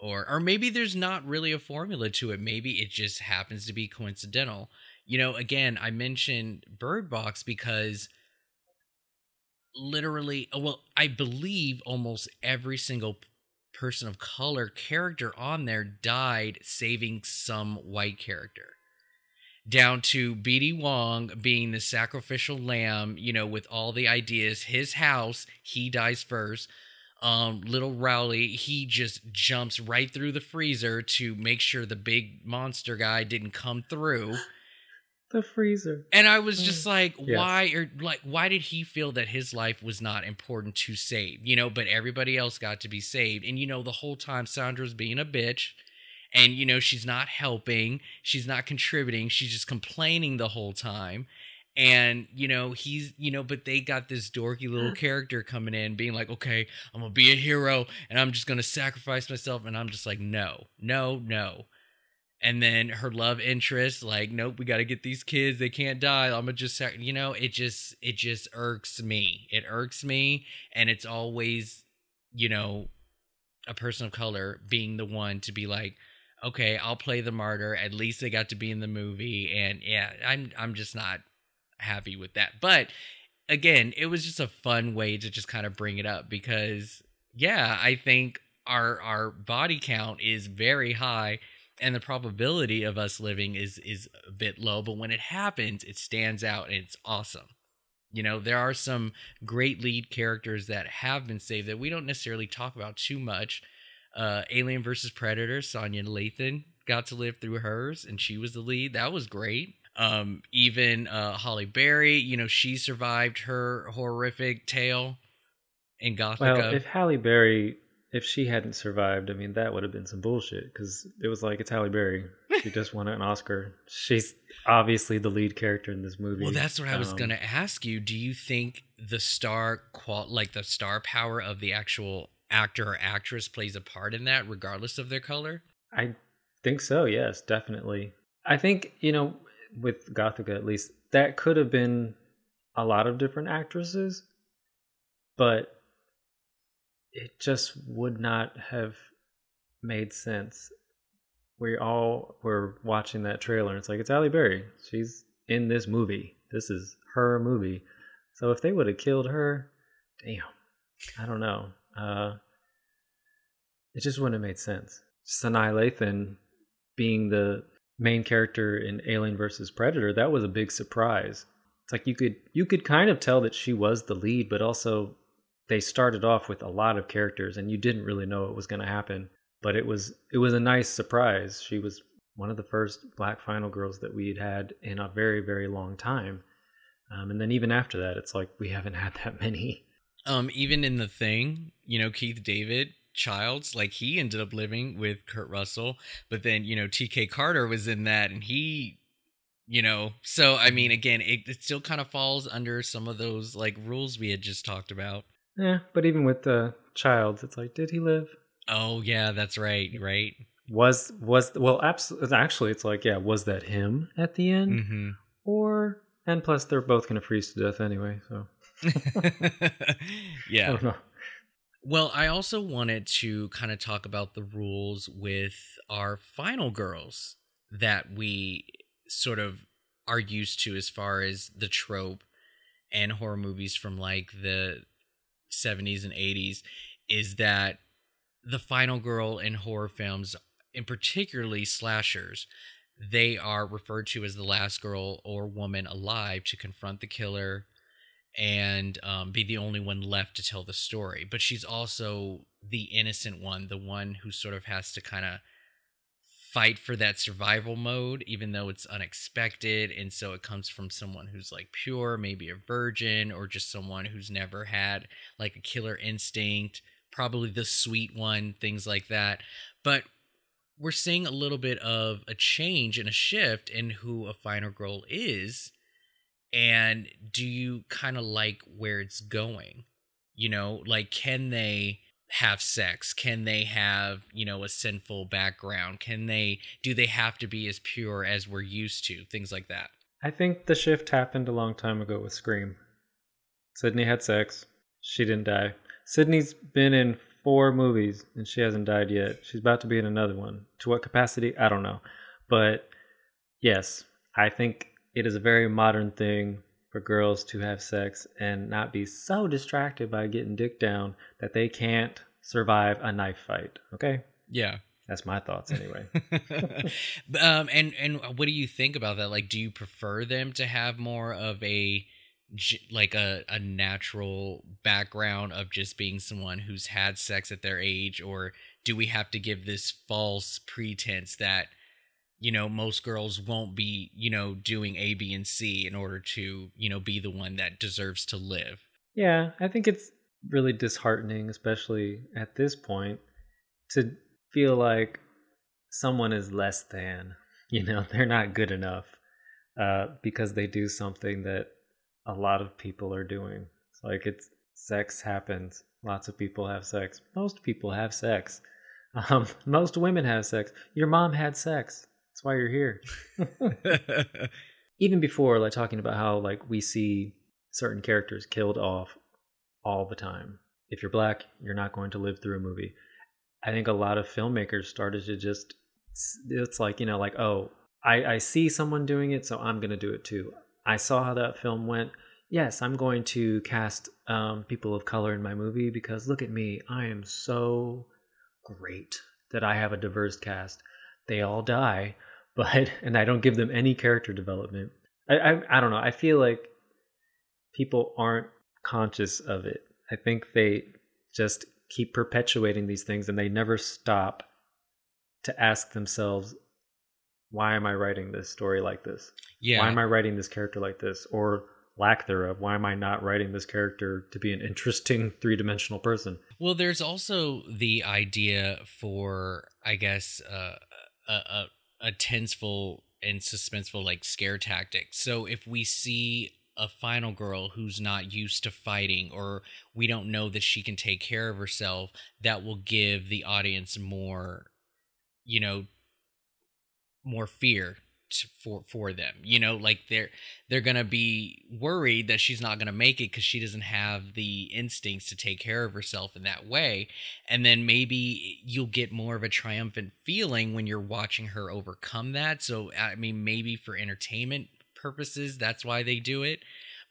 Or maybe there's not really a formula to it. Maybe it just happens to be coincidental. Again, I mentioned Bird Box because literally, well, I believe almost every single person of color character on there died saving some white character. Down to BD Wong being the sacrificial lamb, with all the ideas. His house, he dies first. Little Rowley, he just jumps right through the freezer to make sure the big monster guy didn't come through. The freezer. And I was just like, Yeah. why did he feel that his life was not important to save? But everybody else got to be saved. And the whole time Sandra's being a bitch. And, she's not helping. She's not contributing. She's just complaining the whole time. And, he's, but they got this dorky little character coming in being like, okay, I'm going to be a hero and I'm just going to sacrifice myself. And I'm just like, no. And then her love interest, like, nope, we got to get these kids. They can't die. I'm going to just, it just irks me. It irks me. And it's always, a person of color being the one to be like, okay, I'll play the martyr. At least they got to be in the movie. And yeah, I'm just not happy with that. But again, it was just a fun way to just kind of bring it up because, yeah, I think our body count is very high and the probability of us living is a bit low. But when it happens, it stands out and it's awesome. There are some great lead characters that have been saved that we don't necessarily talk about too much. Alien versus Predator, Sonya Lathan got to live through hers, and she was the lead. That was great. Even Halle Berry, she survived her horrific tale in Gothica. Well, if Halle Berry, if she hadn't survived, I mean, that would have been some bullshit because it was like, it's Halle Berry. She just won an Oscar. She's obviously the lead character in this movie. Well, that's what I was going to ask you. Do you think the star power of the actual actor or actress plays a part in that, regardless of their color? I think so. Yes, definitely. I think, with Gothica at least, that could have been a lot of different actresses, but it just would not have made sense. We all were watching that trailer and it's like, it's Halle Berry. She's in this movie. This is her movie. So if they would have killed her, damn, I don't know. It just wouldn't have made sense. Sanaa Lathan being the main character in Alien versus Predator, that was a big surprise. It's like you could kind of tell that she was the lead, but also they started off with a lot of characters and you didn't really know what was going to happen. But it was a nice surprise. She was one of the first Black final girls that we had in a very, very long time. And then even after that, it's like we haven't had that many. Even in The Thing, Keith David Childs, like he ended up living with Kurt Russell, but then, TK Carter was in that and he, so I mean, again, it still kind of falls under some of those like rules we had just talked about. Yeah, but even with Childs, it's like, did he live? Oh yeah, that's right. Was well, absolutely. Actually, it's like, yeah, was that him at the end? Mm-hmm. Or, and plus, they're both gonna freeze to death anyway. So, yeah. I don't know. Well, I also wanted to kind of talk about the rules with our final girls that we sort of are used to as far as the trope and horror movies from like the 70s and 80s, is that the final girl in horror films, and particularly slashers, they are referred to as the last girl or woman alive to confront the killer and be the only one left to tell the story. But she's also the innocent one, the one who sort of has to kind of fight for that survival mode, even though it's unexpected. And so it comes from someone who's like pure, maybe a virgin, or just someone who's never had like a killer instinct, probably the sweet one, things like that. But we're seeing a little bit of a change and a shift in who a final girl is. And do you kind of like where it's going? Like, can they have sex? Can they have, a sinful background? Do they have to be as pure as we're used to? Things like that. I think the shift happened a long time ago with Scream. Sydney had sex. She didn't die. Sydney's been in 4 movies and she hasn't died yet. She's about to be in another one. To what capacity? I don't know. But yes, I think it is a very modern thing for girls to have sex and not be so distracted by getting dick down that they can't survive a knife fight. Okay? Yeah. That's my thoughts anyway. And what do you think about that? Like, do you prefer them to have more of a natural background of just being someone who's had sex at their age, or do we have to give this false pretense that, you know, most girls won't be, you know, doing A, B, and C in order to, you know, be the one that deserves to live? Yeah, I think it's really disheartening, especially at this point, to feel like someone is less than, you know, they're not good enough because they do something that a lot of people are doing. It's like sex happens. Lots of people have sex. Most people have sex. Most women have sex. Your mom had sex. That's why you're here. Even before, like talking about how like we see certain characters killed off all the time. If you're black, you're not going to live through a movie. I think a lot of filmmakers started to just, it's like, you know, like, oh, I see someone doing it, so I'm going to do it too. I saw how that film went. Yes, I'm going to cast people of color in my movie because look at me. I am so great that I have a diverse cast. They all die, and I don't give them any character development. I don't know. I feel like people aren't conscious of it. I think they just keep perpetuating these things and they never stop to ask themselves, why am I writing this story like this? Yeah. Why am I writing this character like this? Or lack thereof. Why am I not writing this character to be an interesting 3-dimensional person? Well, there's also the idea for, I guess, a tenseful and suspenseful like scare tactic. So if we see a final girl who's not used to fighting, or we don't know that she can take care of herself, that will give the audience more, you know, more fear for them, you know, like they're gonna be worried that she's not gonna make it because she doesn't have the instincts to take care of herself in that way. And then maybe you'll get more of a triumphant feeling when you're watching her overcome that. So I mean, maybe for entertainment purposes, that's why they do it.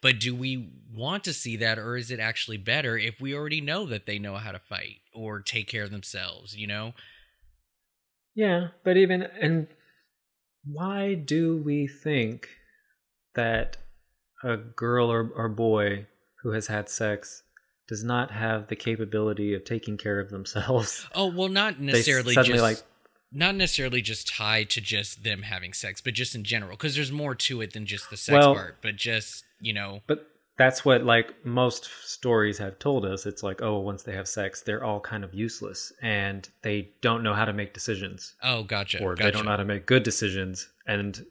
But do we want to see that, or is it actually better if we already know that they know how to fight or take care of themselves, you know? Yeah, but and why do we think that a girl or boy who has had sex does not have the capability of taking care of themselves? Oh, well, not necessarily not necessarily just tied to just them having sex, but just in general, because there's more to it than just the sex part, but just, you know. But that's what like most stories have told us. It's like, oh, once they have sex, they're all kind of useless and they don't know how to make decisions. Oh, gotcha. Or they don't know how to make good decisions. And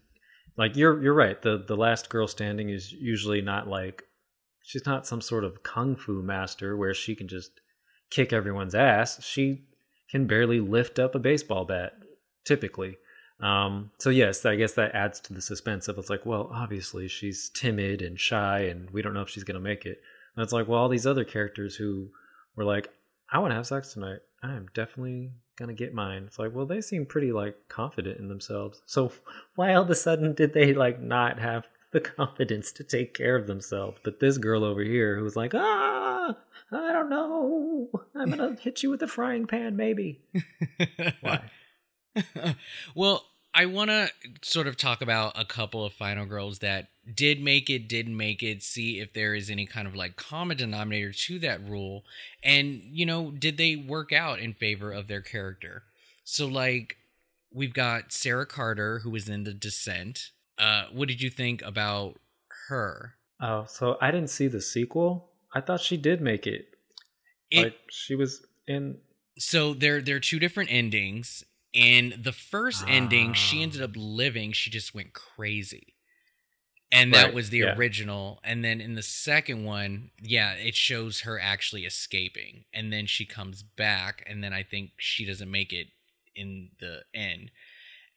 like you're right. The last girl standing is usually not like, she's not some sort of kung fu master where she can just kick everyone's ass. She can barely lift up a baseball bat, typically. So yes, I guess that adds to the suspense of it's like, well, obviously she's timid and shy and we don't know if she's going to make it. And it's like, well, all these other characters who were like, I want to have sex tonight. I am definitely going to get mine. It's like, well, they seem pretty like confident in themselves. So why all of a sudden did they like not have the confidence to take care of themselves? But this girl over here who was like, I don't know. I'm going to hit you with a frying pan, maybe. Why? Well, I want to sort of talk about a couple of final girls that did make it, didn't make it, see if there is any kind of like common denominator to that rule. And, you know, did they work out in favor of their character? So like we've got Sarah Carter, who was in The Descent. What did you think about her? Oh, so I didn't see the sequel. I thought she did make it. Like she was in. So there are two different endings. In the first ending, she ended up living. She just went crazy. And that was the original. And then in the second one, it shows her actually escaping. And then she comes back. And then I think she doesn't make it in the end.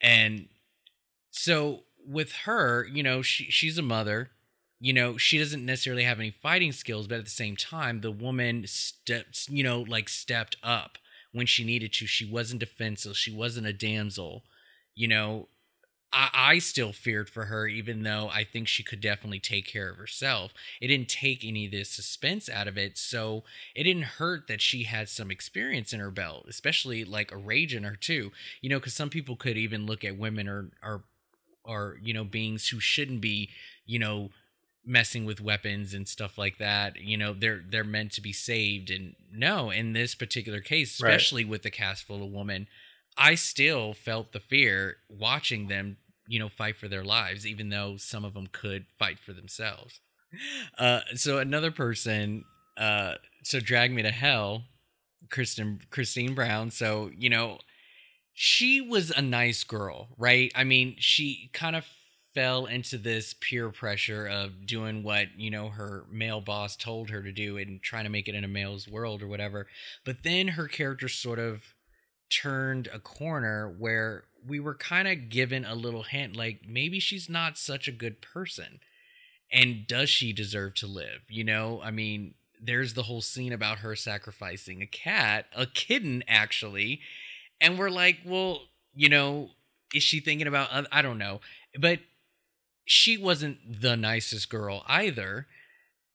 And so with her, you know, she's a mother. you know, she doesn't necessarily have any fighting skills, but at the same time, the woman stepped up when she needed to. She wasn't defenseless. She wasn't a damsel. You know, I still feared for her, even though I think she could definitely take care of herself. It didn't take any of the suspense out of it, so it didn't hurt that she had some experience in her belt, especially like a rage in her too. You know, because some people could even look at women or you know, beings who shouldn't be, you know, messing with weapons and stuff like that. You know, they're meant to be saved, and no, in this particular case, especially with the cast full of women, I still felt the fear watching them, you know, fight for their lives, even though some of them could fight for themselves. So another person, so Drag Me to Hell, Christine Brown. So, you know, she was a nice girl, right? I mean, she kind of fell into this peer pressure of doing what, you know, her male boss told her to do and trying to make it in a male's world or whatever. But then her character sort of turned a corner where we were kind of given a little hint, like maybe she's not such a good person, and does she deserve to live? You know, I mean, there's the whole scene about her sacrificing a kitten actually, and we're like, well, you know, is she thinking about, I don't know, but she wasn't the nicest girl either.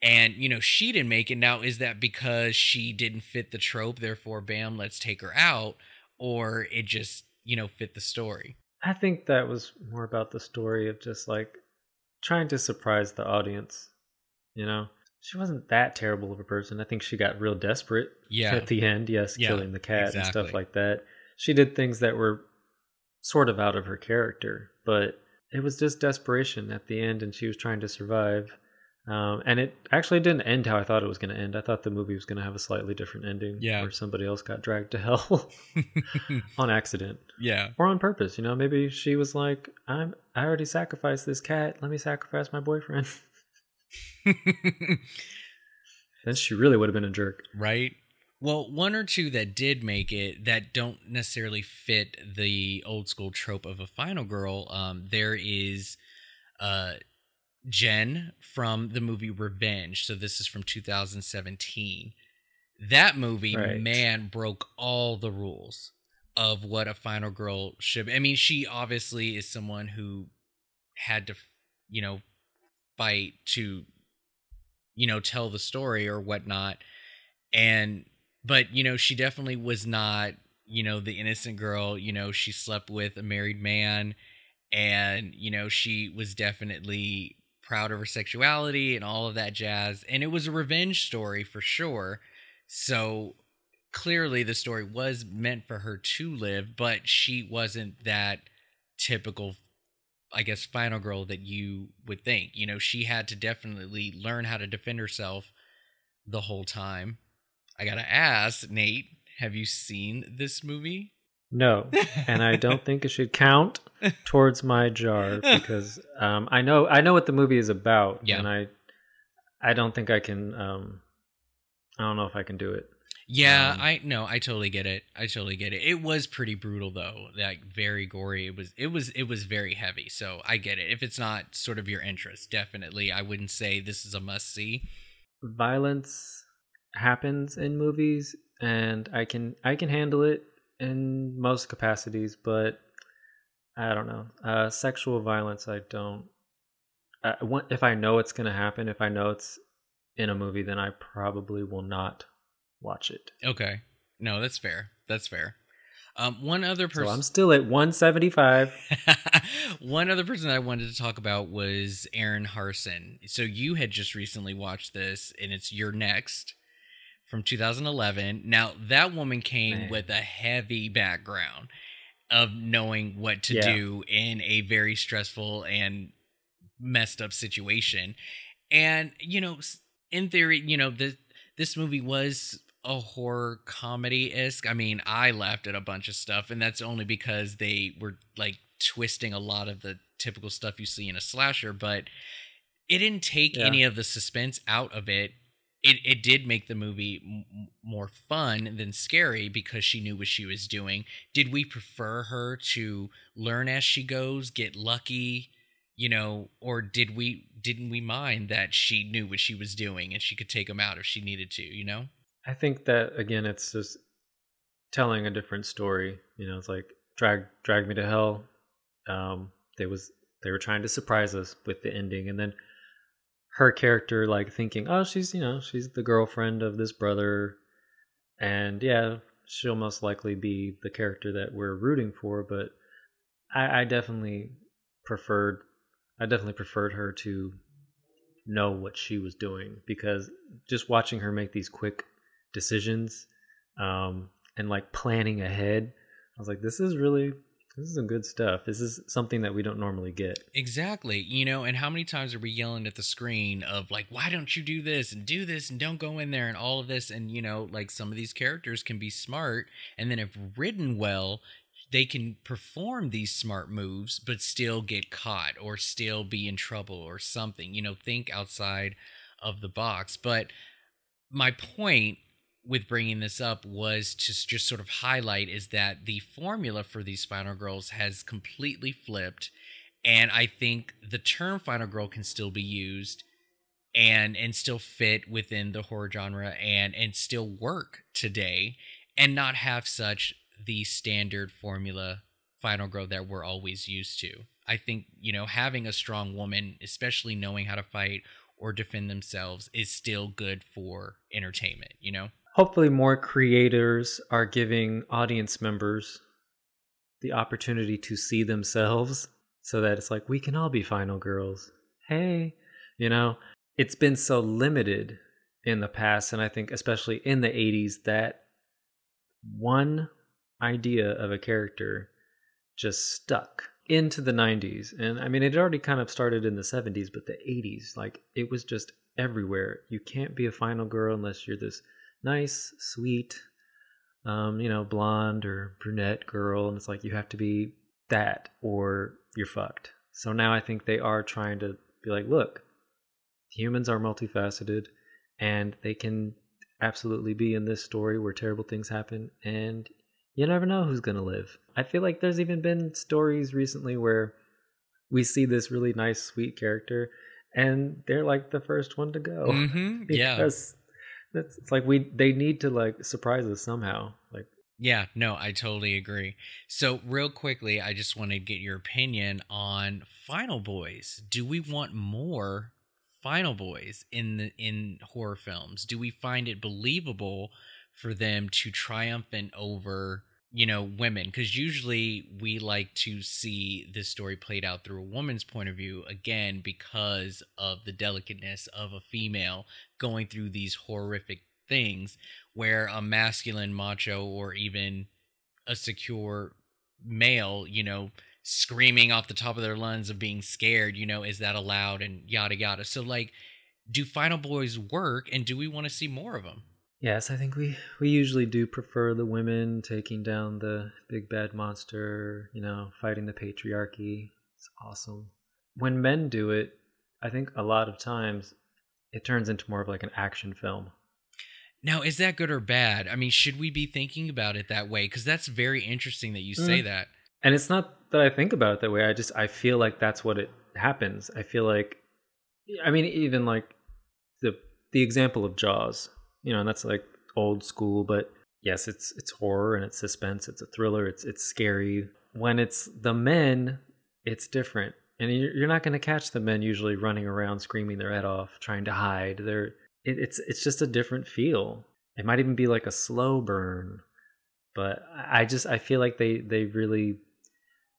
And, you know, she didn't make it. Now, is that because she didn't fit the trope, therefore, bam, let's take her out? Or it just, you know, fit the story? I think that was more about the story of just like trying to surprise the audience. You know, she wasn't that terrible of a person. I think she got real desperate at the end. Yes, killing the cat and stuff like that. She did things that were sort of out of her character, but it was just desperation at the end, and she was trying to survive. And it actually didn't end how I thought it was going to end. I thought the movie was going to have a slightly different ending, where somebody else got dragged to hell on accident, or on purpose. You know, maybe she was like, I already sacrificed this cat. Let me sacrifice my boyfriend." Then she really would have been a jerk, right? Well, one or two that did make it that don't necessarily fit the old school trope of a final girl. There is Jen from the movie Revenge. So this is from 2017. That movie, man, broke all the rules of what a final girl should be. I mean, she obviously is someone who had to, you know, fight to, you know, tell the story or whatnot. But, you know, she definitely was not, you know, the innocent girl. You know, she slept with a married man, and, you know, she was definitely proud of her sexuality and all of that jazz. And it was a revenge story for sure. So clearly the story was meant for her to live, but she wasn't that typical, I guess, final girl that you would think. You know, she had to definitely learn how to defend herself the whole time. I gotta ask, Nate, have you seen this movie? No, and I don't think it should count towards my jar, because I know what the movie is about, and I don't think I can. I don't know if I can do it. Yeah, I totally get it. It was pretty brutal though, like very gory. It was very heavy. So I get it. If it's not sort of your interest, definitely I wouldn't say this is a must see. Violence happens in movies, and I can handle it in most capacities, but I don't know. Sexual violence, I don't. If I know it's going to happen, if I know it's in a movie, then I probably will not watch it. Okay. No, that's fair. One other person. So I'm still at 175. One other person that I wanted to talk about was Aaron Harson. So you had just recently watched this, and it's You're Next from 2011. Now, that woman came with a heavy background of knowing what to do in a very stressful and messed up situation. And, you know, in theory, you know, this movie was a horror comedy-esque. I mean, I laughed at a bunch of stuff, and that's only because they were like twisting a lot of the typical stuff you see in a slasher, but it didn't take any of the suspense out of it. It did make the movie more fun than scary because she knew what she was doing. Did we prefer her to learn as she goes, get lucky, or didn't we mind that she knew what she was doing and she could take him out if she needed to? I think that again, it's just telling a different story. It's like drag me to hell. They were trying to surprise us with the ending, and then her character like thinking, oh, she's the girlfriend of this brother, and yeah, she'll most likely be the character that we're rooting for. But I definitely preferred her to know what she was doing, because just watching her make these quick decisions, and like planning ahead, I was like, this is some good stuff. This is something that we don't normally get. Exactly. And how many times are we yelling at the screen of like, why don't you do this and don't go in there and all of this? And, like some of these characters can be smart, and then if written well, they can perform these smart moves, but still get caught or still be in trouble or something, think outside of the box. But my point with bringing this up was to just sort of highlight is that the formula for these final girls has completely flipped. And I think the term final girl can still be used and still fit within the horror genre and still work today, and not have such the standard formula final girl that we're always used to. I think, having a strong woman, especially knowing how to fight or defend themselves, is still good for entertainment, Hopefully more creators are giving audience members the opportunity to see themselves, so that it's like, we can all be final girls. Hey, it's been so limited in the past, and I think especially in the 80s, that one idea of a character just stuck into the 90s. And I mean, it already kind of started in the 70s, but the 80s, like, it was just everywhere. You can't be a final girl unless you're this nice, sweet, blonde or brunette girl, and it's like, you have to be that or you're fucked. So now I think they are trying to be like, look, humans are multifaceted, and they can absolutely be in this story where terrible things happen, and you never know who's going to live. I feel like there's even been stories recently where we see this really nice, sweet character, and they're like the first one to go. Mm-hmm. Yeah. Because it's like they need to like surprise us somehow. Like, yeah, no, I totally agree. So real quickly, I just want to get your opinion on Final Boys. Do we want more Final Boys in horror films? Do we find it believable for them to triumphant over, women? Because usually we like to see this story played out through a woman's point of view, again, because of the delicateness of a female going through these horrific things, where a masculine macho or even a secure male, screaming off the top of their lungs of being scared, is that allowed, and yada yada. So like, do Final Boys work, and do we want to see more of them? Yes, I think we usually do prefer the women taking down the big bad monster, fighting the patriarchy. It's awesome. When men do it, I think a lot of times it turns into more of like an action film. Now, is that good or bad? I mean, should we be thinking about it that way? Because that's very interesting that you say that. And it's not that I think about it that way. I feel like that's what it happens. I feel like, I mean, even like the example of Jaws, and that's like old school, but yes, it's horror and it's suspense. It's a thriller. It's scary. When it's the men, it's different. And you're not going to catch the men usually running around screaming their head off, trying to hide. It's just a different feel. It might even be like a slow burn, but I feel like they really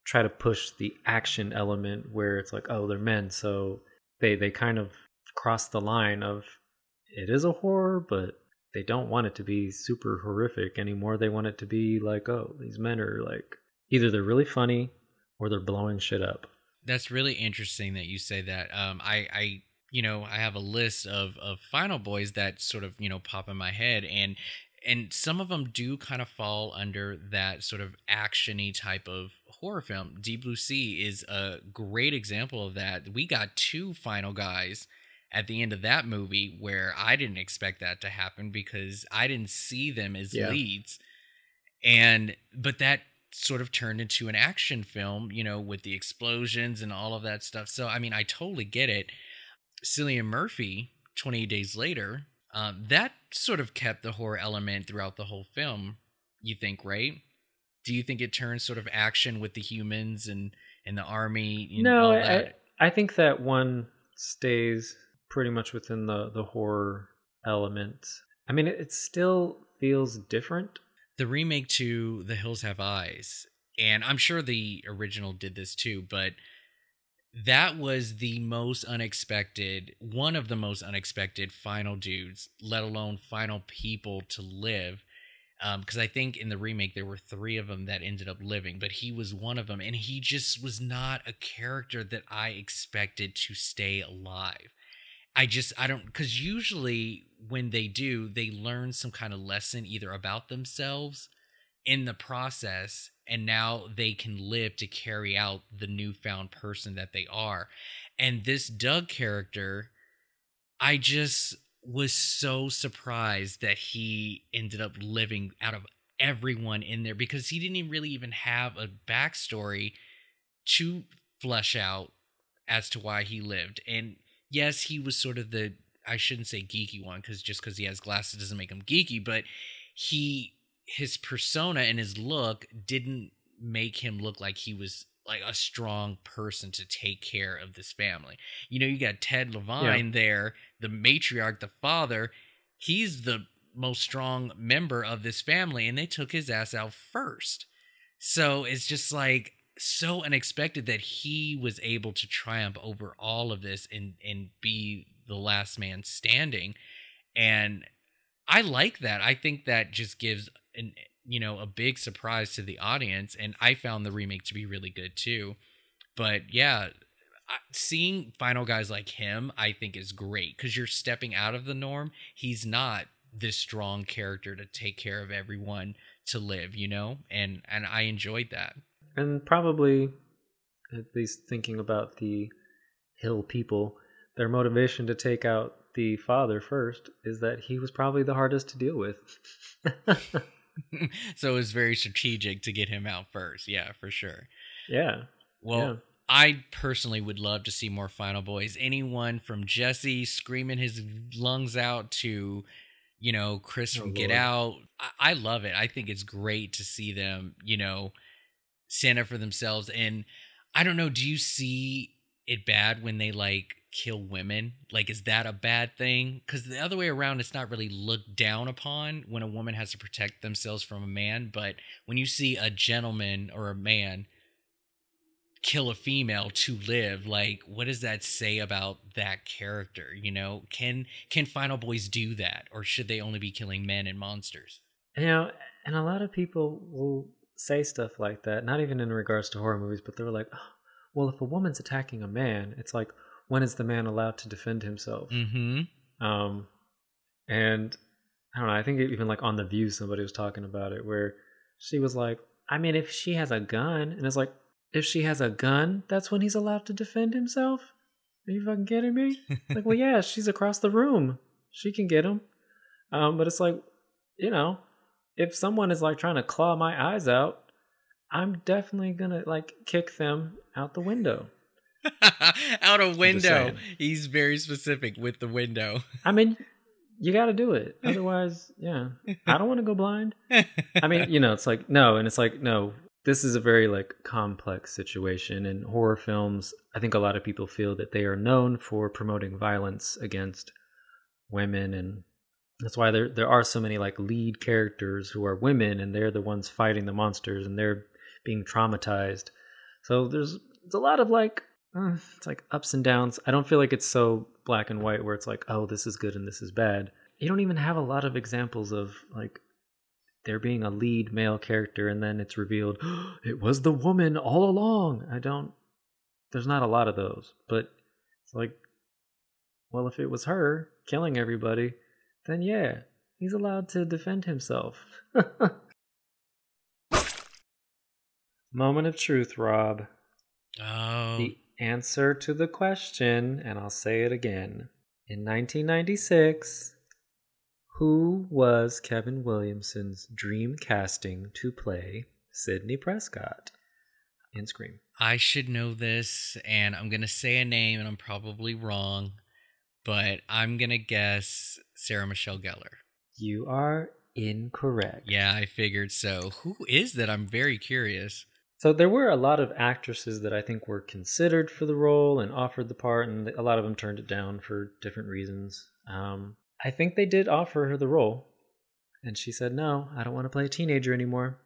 try to push the action element where it's like, oh, they're men, so they kind of cross the line of, it is a horror, but they don't want it to be super horrific anymore. They want it to be like, oh, these men are like, either they're really funny or they're blowing shit up. That's really interesting that you say that. I have a list of Final Boys that sort of, pop in my head, and some of them do kind of fall under that sort of action-y type of horror film. Deep Blue Sea is a great example of that. We got two final guys at the end of that movie where I didn't expect that to happen because I didn't see them as leads. But that sort of turned into an action film, with the explosions and all of that stuff. So, I mean, I totally get it. Cillian Murphy, 28 Days Later, that sort of kept the horror element throughout the whole film, you think, right? Do you think it turns sort of action with the humans and the army and No, all that? I think that one stays pretty much within the horror element. I mean, it still feels different. The remake to The Hills Have Eyes, and I'm sure the original did this too, but that was the most unexpected, one of the most unexpected final dudes, let alone final people to live. Because I think in the remake there were 3 of them that ended up living, but he was one of them, and he just was not a character that I expected to stay alive. I don't, because usually when they do, they learn some kind of lesson either about themselves in the process, and now they can live to carry out the newfound person that they are. And this Doug character, I just was so surprised that he ended up living out of everyone in there, because he didn't really even have a backstory to flesh out as to why he lived. And yes, he was sort of the, I shouldn't say geeky one, because just because he has glasses doesn't make him geeky, but his persona and his look didn't make him look like he was like a strong person to take care of this family. You got Ted Levine there, the matriarch, the father. He's the most strong member of this family, and they took his ass out first. So it's just like so unexpected that he was able to triumph over all of this and be the last man standing. And I like that. I think that just gives a big surprise to the audience, and I found the remake to be really good too. But yeah, seeing final guys like him, I think is great, because you're stepping out of the norm. He's not this strong character to take care of everyone to live, and I enjoyed that. And probably, at least thinking about the Hill people, their motivation to take out the father first is that he was probably the hardest to deal with. So it was very strategic to get him out first. Yeah, for sure. Yeah. Well, yeah. I personally would love to see more Final Boys. Anyone from Jesse screaming his lungs out to, Chris from Get Out. I love it. I think it's great to see them, stand up for themselves. And I don't know, do you see it bad when they like kill women? Like, is that a bad thing? Because the other way around, it's not really looked down upon when a woman has to protect themselves from a man. But when you see a gentleman or a man kill a female to live, like, what does that say about that character? Can Final Boys do that, or should they only be killing men and monsters? And a lot of people will say stuff like that, not even in regards to horror movies, but they're like, oh, well, if a woman's attacking a man, it's like, when is the man allowed to defend himself? Mm-hmm. And I don't know, I think even like on The View, somebody was talking about it, where she was like, I mean, if she has a gun, and it's like, if she has a gun, that's when he's allowed to defend himself? Are you fucking kidding me? Like, well, yeah, she's across the room. She can get him. But it's like, if someone is like trying to claw my eyes out, I'm definitely gonna like kick them out the window. Out a window. He's very specific with the window. I mean, you got to do it. Otherwise, yeah, I don't want to go blind. I mean, it's like, no. And it's like, no, this is a very like complex situation. In horror films, I think a lot of people feel that they are known for promoting violence against women. And that's why there are so many like lead characters who are women, and they're the ones fighting the monsters, and they're being traumatized. So there's a lot of like, it's like ups and downs. I don't feel like it's so black and white where it's like, oh, this is good and this is bad. You don't even have a lot of examples of like there being a lead male character and then it's revealed it was the woman all along. There's not a lot of those. But it's like, well, if it was her killing everybody, then yeah, he's allowed to defend himself. Moment of truth, Rob. Oh. The answer to the question, and I'll say it again. In 1996, who was Kevin Williamson's dream casting to play Sidney Prescott in Scream. I should know this, and I'm going to say a name, and I'm probably wrong, but I'm going to guess Sarah Michelle Gellar. You are incorrect. Yeah, I figured so. Who is that? I'm very curious. So there were a lot of actresses that I think were considered for the role and offered the part, and a lot of them turned it down for different reasons. I think they did offer her the role, and she said, no, I don't want to play a teenager anymore.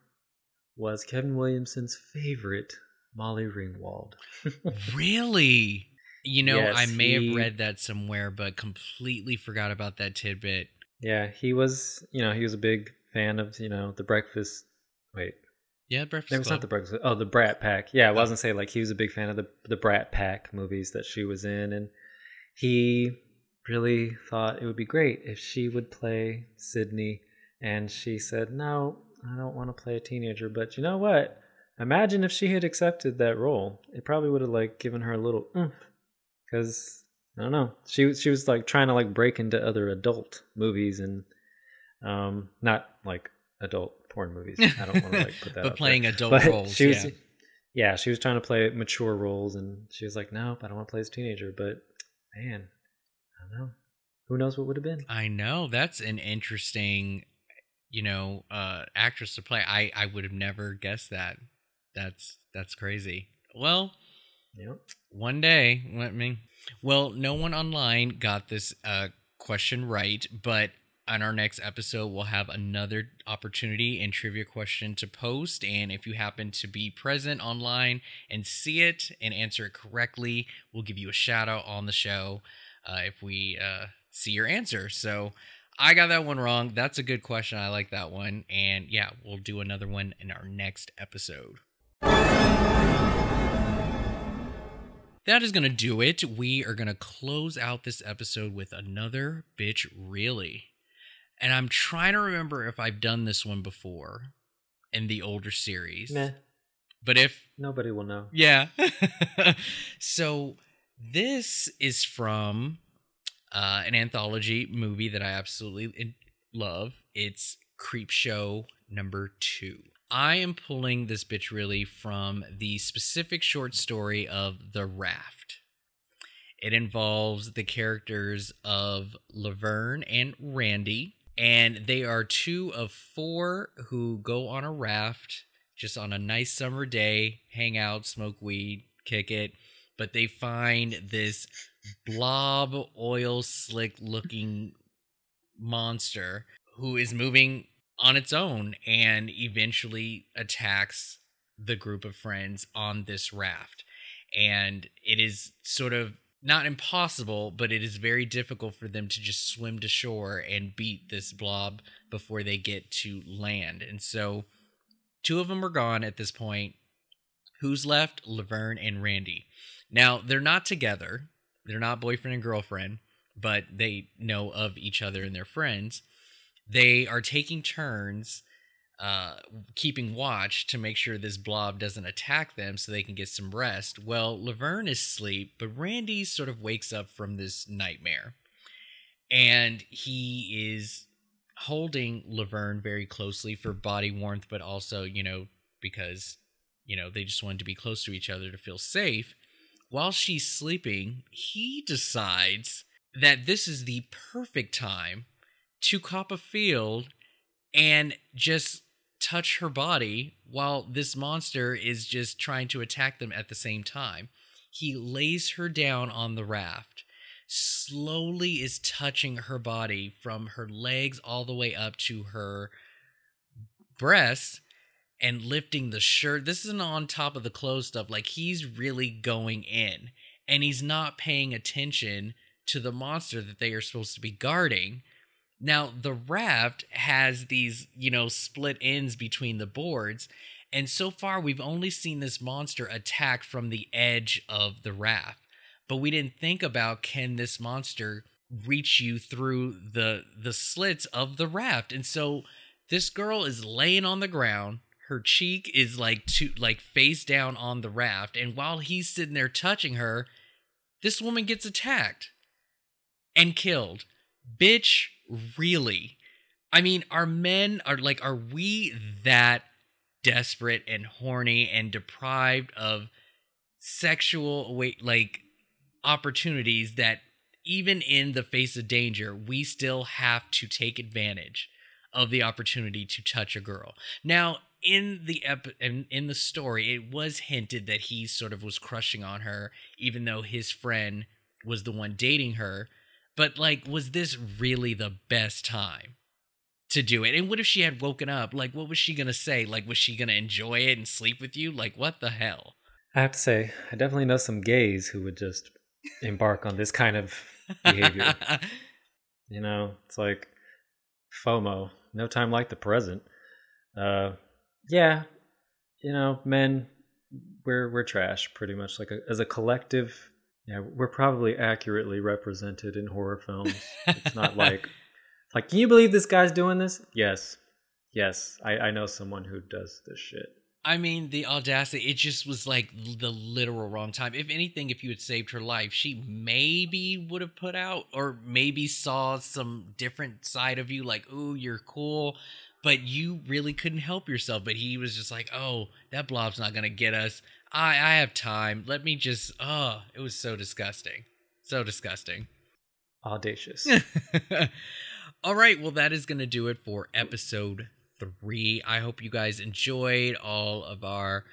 Was Kevin Williamson's favorite, Molly Ringwald. Really? You know, Yes, I may have read that somewhere, but completely forgot about that tidbit. Yeah, he was a big fan of, the Breakfast. Wait. Yeah, Breakfast No, it's Club. not the Breakfast. Oh, the Brat Pack. Yeah, I wasn't saying like he was a big fan of the Brat Pack movies that she was in, and he really thought it would be great if she would play Sydney, and she said, no, I don't want to play a teenager, but you know what? Imagine if she had accepted that role. It probably would have like given her a little oomph, because I don't know. She was like trying to like break into other adult movies and not like adult porn movies. I don't want to like put that. But playing there. adult roles. She was, yeah, she was trying to play mature roles, and she was like, nope, I don't want to play as a teenager. But man, I don't know. Who knows what would have been? I know, that's an interesting, actress to play. I would have never guessed that. That's crazy. Well, Yep. one day, no one online got this question right, but on our next episode, we'll have another opportunity and trivia question to post. And if you happen to be present online and see it and answer it correctly, we'll give you a shout out on the show if we see your answer. So I got that one wrong. That's a good question. I like that one. And yeah, we'll do another one in our next episode. That is going to do it. We are going to close out this episode with another Bitch Really. And I'm trying to remember if I've done this one before in the older series. Meh. But if... Nobody will know. Yeah. So this is from an anthology movie that I absolutely love. It's Creepshow number 2. I am pulling this bitch really from the specific short story of The Raft. It involves the characters of Laverne and Randy, and they are 2 of 4 who go on a raft just on a nice summer day, hang out, smoke weed, kick it, but they find this blob oil slick looking monster who is moving on its own and eventually attacks the group of friends on this raft. And it is sort of not impossible, but it is very difficult for them to just swim to shore and beat this blob before they get to land. And so 2 of them are gone at this point. Who's left? Laverne and Randy. Now, they're not together. They're not boyfriend and girlfriend, but they know of each other and their friends. They are taking turns keeping watch to make sure this blob doesn't attack them so they can get some rest. Well, Laverne is asleep, but Randy sort of wakes up from this nightmare. And he is holding Laverne very closely for body warmth, but also, because, they just wanted to be close to each other to feel safe. While she's sleeping, he decides that this is the perfect time to cop a field and just touch her body while this monster is just trying to attack them at the same time. He lays her down on the raft, slowly is touching her body from her legs all the way up to her breasts and lifting the shirt. This isn't on top of the clothes stuff. Like, he's really going in, and he's not paying attention to the monster that they are supposed to be guarding. Now, the raft has these, split ends between the boards, and so far we've only seen this monster attack from the edge of the raft. But we didn't think about, can this monster reach you through the slits of the raft? And so this girl is laying on the ground. Her cheek is like face down on the raft, and while he's sitting there touching her, this woman gets attacked and killed. Bitch, really? I mean, are we that desperate and horny and deprived of sexual opportunities that even in the face of danger, we still have to take advantage of the opportunity to touch a girl. Now, in the story, it was hinted that he sort of was crushing on her, even though his friend was the one dating her. But like, was this really the best time to do it? And what if she had woken up? Like, what was she gonna say? Like, was she gonna enjoy it and sleep with you? Like, what the hell? I have to say, I definitely know some gays who would just embark on this kind of behavior. You know, it's like FOMO, no time like the present. Yeah, you know, men, we're trash pretty much. Like as a collective, yeah, we're probably accurately represented in horror films. It's not like, can you believe this guy's doing this? Yes, I know someone who does this shit. I mean, the audacity, it just was like the literal wrong time. If anything, if you had saved her life, she maybe would have put out, or maybe saw some different side of you, like, ooh, you're cool, but you really couldn't help yourself. But he was just like, oh, that blob's not going to get us. I have time. Let me just, it was so disgusting. So disgusting. Audacious. All right, well, that is going to do it for episode 3. I hope you guys enjoyed all of our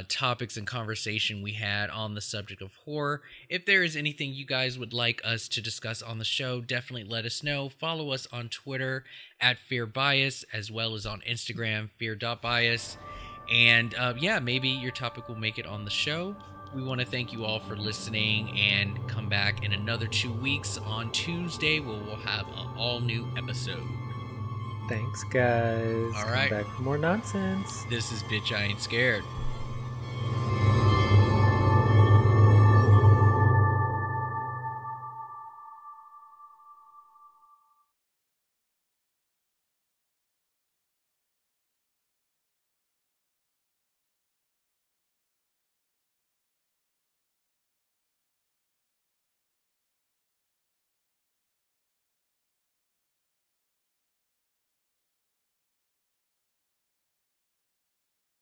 topics and conversation we had on the subject of horror. If there is anything you guys would like us to discuss on the show, definitely let us know. Follow us on Twitter at FearBias, as well as on Instagram, fear.bias. And maybe your topic will make it on the show. We want to thank you all for listening, and come back in another 2 weeks on Tuesday where we'll have an all-new episode. Thanks, guys. All right. Come back for more nonsense. This is Bitch, I Ain't Scared.